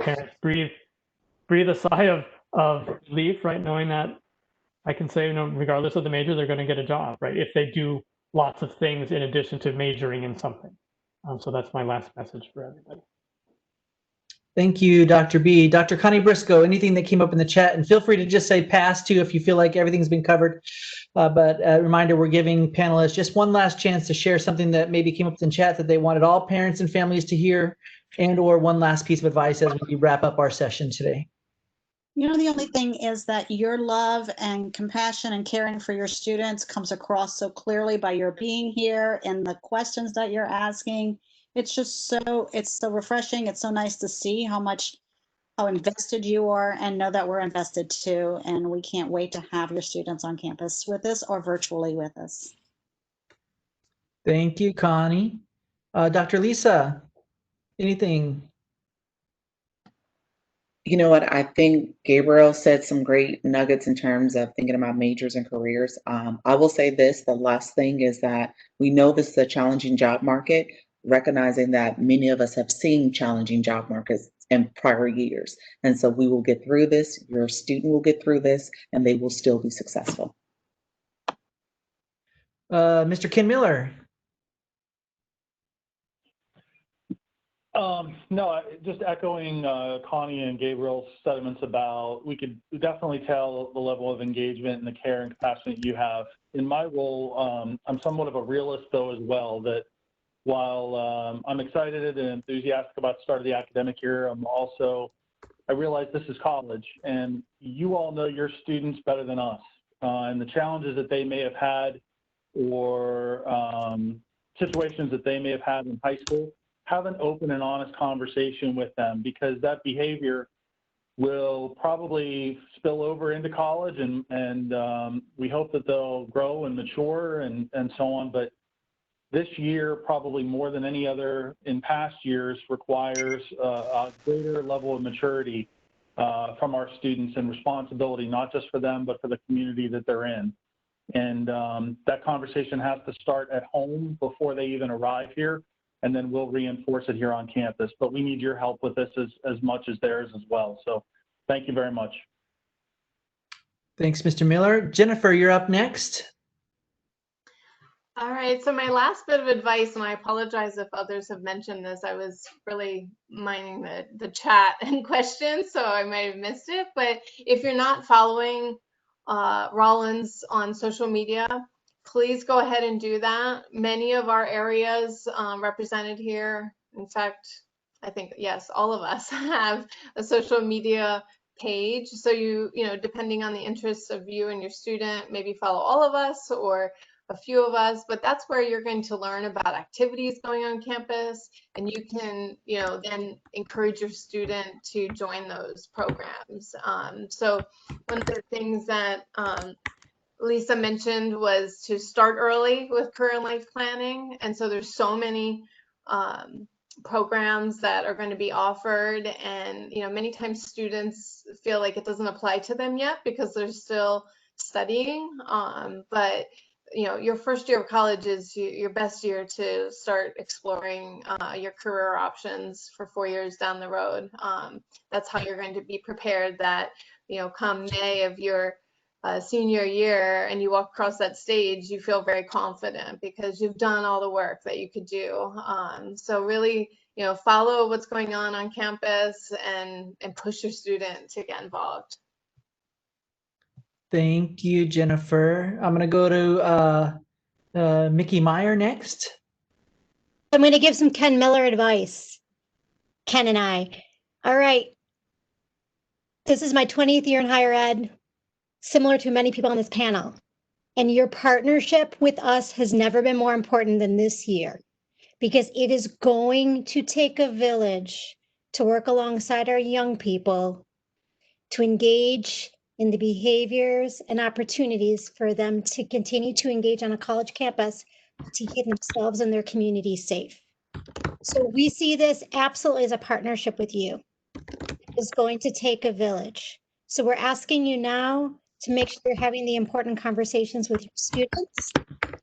parents, breathe a sigh of relief, right? Knowing that I can say, regardless of the major, they're going to get a job, right? If they do lots of things in addition to majoring in something. So that's my last message for everybody.
Thank you, Dr. B. Dr. Connie Briscoe, anything that came up in the chat, and feel free to just say pass too if you feel like everything's been covered. But a reminder, we're giving panelists just one last chance to share something that maybe came up in chat that they wanted all parents and families to hear, and or one last piece of advice as we wrap up our session today.
The only thing is that your love and compassion and caring for your students comes across so clearly by your being here and the questions that you're asking. It's so refreshing. It's so nice to see how much how invested you are, and know that we're invested too. And we can't wait to have your students on campus with us or virtually with us.
Thank you, Connie. Dr. Lisa, anything?
You know what? I think Gabriel said some great nuggets in terms of thinking about majors and careers. I will say this, the last thing is that we know this is a challenging job market, recognizing that many of us have seen challenging job markets in prior years. And so we will get through this, your student will get through this, and they will still be successful.
Mr. Ken Miller.
No, just echoing Connie and Gabriel's sentiments about, we could definitely tell the level of engagement and the care and compassion that you have. In my role, I'm somewhat of a realist though as well, that while I'm excited and enthusiastic about the start of the academic year, I realize this is college and you all know your students better than us, and the challenges that they may have had or situations that they may have had in high school. Have an open and honest conversation with them, because that behavior will probably spill over into college, and we hope that they'll grow and mature and so on. But this year, probably more than any other in past years, requires a greater level of maturity from our students and responsibility, not just for them, but for the community that they're in. And that conversation has to start at home before they even arrive here. And then we'll reinforce it here on campus. But we need your help with this as much as theirs as well. So thank you very much.
Thanks, Mr. Miller. Jennifer, you're up next.
All right, so my last bit of advice, and I apologize if others have mentioned this, I was really minding the chat and questions, so I might have missed it. But if you're not following Rollins on social media, please go ahead and do that. Many of our areas represented here, in fact, I think, yes, all of us have a social media page. So you know, depending on the interests of you and your student, maybe follow all of us or a few of us, but that's where you're going to learn about activities going on campus, and you can, you know, then encourage your student to join those programs. So one of the things that Lisa mentioned was to start early with career and life planning. And so there's so many programs that are going to be offered. And, you know, many times students feel like it doesn't apply to them yet because they're still studying. But, you know, your first year of college is your best year to start exploring your career options for 4 years down the road. That's how you're going to be prepared that, you know, come May of your senior year and you walk across that stage, you feel very confident because you've done all the work that you could do. So really, you know, follow what's going on campus and push your student to get involved.
Thank you, Jennifer. I'm going to go to Mickey Meyer next.
I'm going to give some Ken Miller advice. Ken and I. All right. This is my 20th year in higher ed, similar to many people on this panel. And your partnership with us has never been more important than this year, because it is going to take a village to work alongside our young people to engage in the behaviors and opportunities for them to continue to engage on a college campus to keep themselves and their community safe. So we see this absolutely as a partnership with you. It's going to take a village. So we're asking you now to make sure you're having the important conversations with your students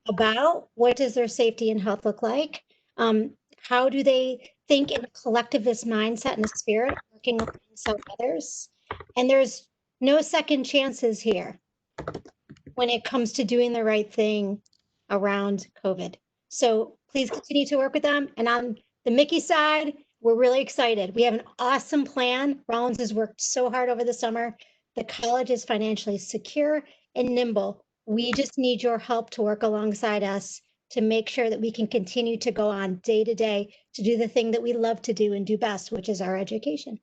about what does their safety and health look like? How do they think in a collectivist mindset and a spirit, working alongside others? And there's no second chances here when it comes to doing the right thing around COVID. So please continue to work with them. And on the Mickey side, we're really excited. We have an awesome plan. Rollins has worked so hard over the summer. The college is financially secure and nimble. We just need your help to work alongside us to make sure that we can continue to go on day to day to do the thing that we love to do and do best, which is our education.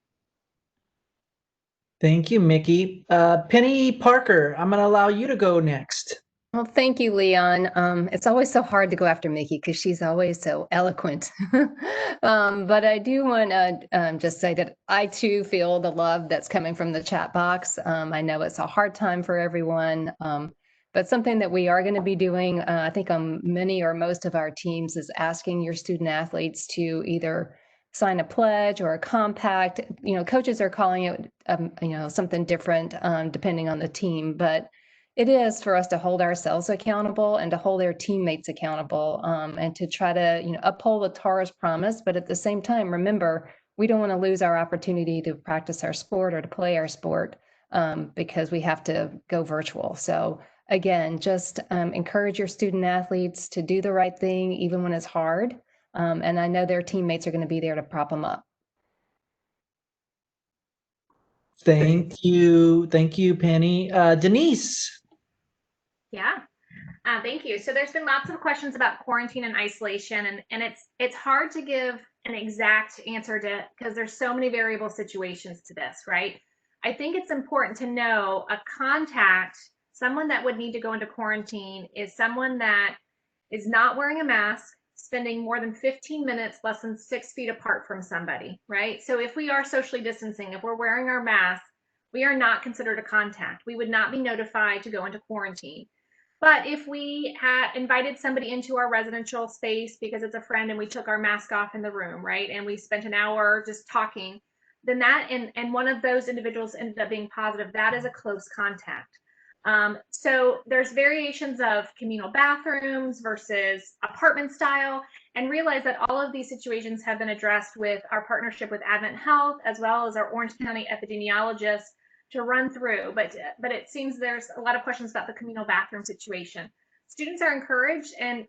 Thank you, Mickey. Penny Parker, I'm going to allow you to go next.
Well, thank you, Leon. It's always so hard to go after Mickey because she's always so eloquent. But I do want to just say that I too feel the love that's coming from the chat box. I know it's a hard time for everyone, but something that we are going to be doing, I think on many or most of our teams, is asking your student athletes to either sign a pledge or a compact. You know, coaches are calling it, something different depending on the team, but it is for us to hold ourselves accountable and to hold their teammates accountable, and to try to, uphold the TARS promise. But at the same time, remember, we don't want to lose our opportunity to practice our sport or to play our sport because we have to go virtual. So again, just encourage your student athletes to do the right thing, even when it's hard. And I know their teammates are going to be there to prop them up.
Thank you, Penny. Denise.
Yeah. Thank you. So there's been lots of questions about quarantine and isolation, and it's hard to give an exact answer to because there's so many variable situations to this, right? I think it's important to know a contact, someone that would need to go into quarantine is someone that is not wearing a mask, spending more than 15 minutes less than 6 feet apart from somebody, right? So if we are socially distancing, if we're wearing our mask, we are not considered a contact. We would not be notified to go into quarantine. But if we had invited somebody into our residential space because it's a friend and we took our mask off in the room, right? And we spent an hour just talking, then that, and one of those individuals ended up being positive, that is a close contact. So there's variations of communal bathrooms versus apartment style, and realize that all of these situations have been addressed with our partnership with Advent Health, as well as our Orange County epidemiologists to run through, but it seems there's a lot of questions about the communal bathroom situation. Students are encouraged and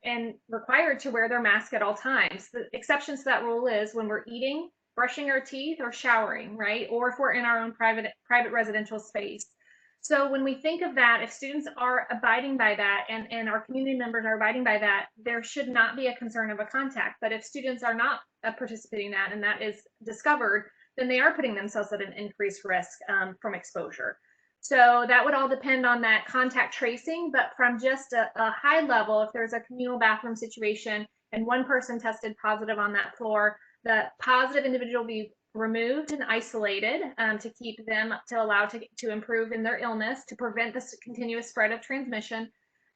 required to wear their mask at all times. The exceptions to that rule is when we're eating, brushing our teeth, or showering, right? Or if we're in our own private residential space. So when we think of that, if students are abiding by that and our community members are abiding by that, there should not be a concern of a contact. But if students are not participating in that and that is discovered, then they are putting themselves at an increased risk from exposure. So that would all depend on that contact tracing, but from just a high level, if there's a communal bathroom situation and one person tested positive on that floor, the positive individual will be removed and isolated to keep them to allow to improve in their illness, to prevent this continuous spread of transmission.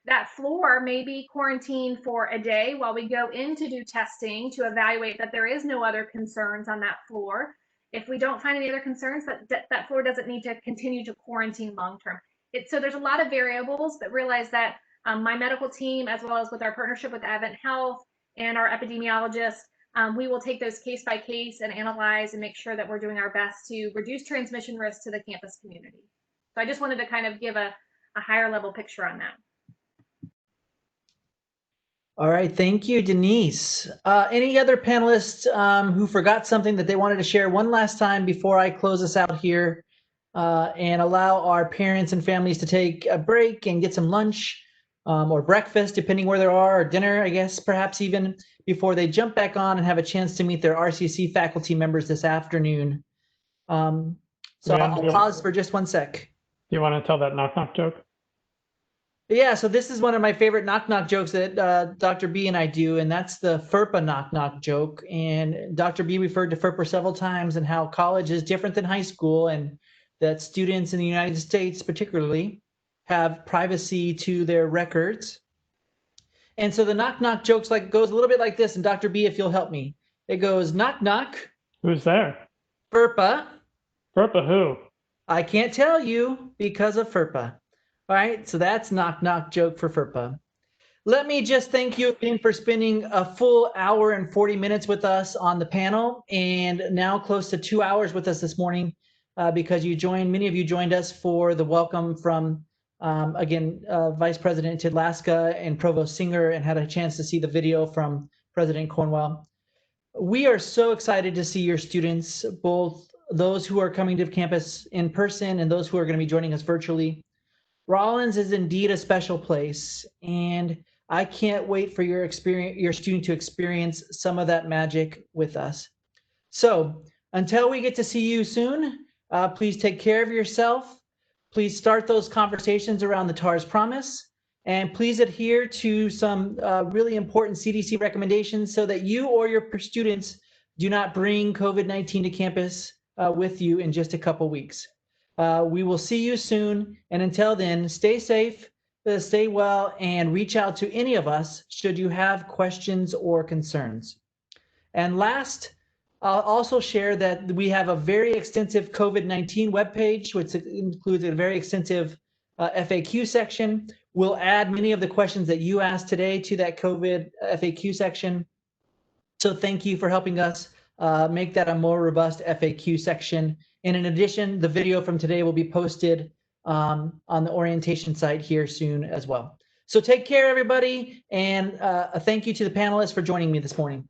That floor may be quarantined for a day while we go in to do testing to evaluate that there is no other concerns on that floor. If we don't find any other concerns, that floor doesn't need to continue to quarantine long-term. So there's a lot of variables, but realize that my medical team, as well as with our partnership with Advent Health and our epidemiologists, we will take those case by case and analyze and make sure that we're doing our best to reduce transmission risk to the campus community. So I just wanted to kind of give a higher level picture on that.
All right, thank you, Denise. Any other panelists who forgot something that they wanted to share one last time before I close us out here and allow our parents and families to take a break and get some lunch or breakfast, depending where they are, or dinner, I guess, perhaps even, before they jump back on and have a chance to meet their RCC faculty members this afternoon. So I'll pause for just one sec.
You want to tell that knock-knock joke?
Yeah, so this is one of my favorite knock-knock jokes that Dr. B and I do, and that's the FERPA knock-knock joke. And Dr. B referred to FERPA several times and how college is different than high school, and that students in the United States particularly have privacy to their records. And so the knock-knock jokes goes a little bit like this, and Dr. B, if you'll help me. It goes, knock, knock.
Who's there?
FERPA.
FERPA who?
I can't tell you because of FERPA. All right, so that's knock-knock joke for FERPA. Let me just thank you again for spending a full hour and 40 minutes with us on the panel, and now close to 2 hours with us this morning because many of you joined us for the welcome from, Vice President Tidlaska and Provost Singer, and had a chance to see the video from President Cornwell. We are so excited to see your students, both those who are coming to campus in person and those who are going to be joining us virtually. Rollins is indeed a special place, and I can't wait for your student to experience some of that magic with us. So until we get to see you soon, please take care of yourself. Please start those conversations around the TARS promise. And please adhere to some really important CDC recommendations so that you or your students do not bring COVID-19 to campus with you in just a couple weeks. We will see you soon. And until then, stay safe, stay well, and reach out to any of us should you have questions or concerns. And last, I'll also share that we have a very extensive COVID-19 webpage, which includes a very extensive FAQ section. We'll add many of the questions that you asked today to that COVID FAQ section. So thank you for helping us make that a more robust FAQ section. And in addition, the video from today will be posted on the orientation site here soon as well. So take care, everybody. And a thank you to the panelists for joining me this morning.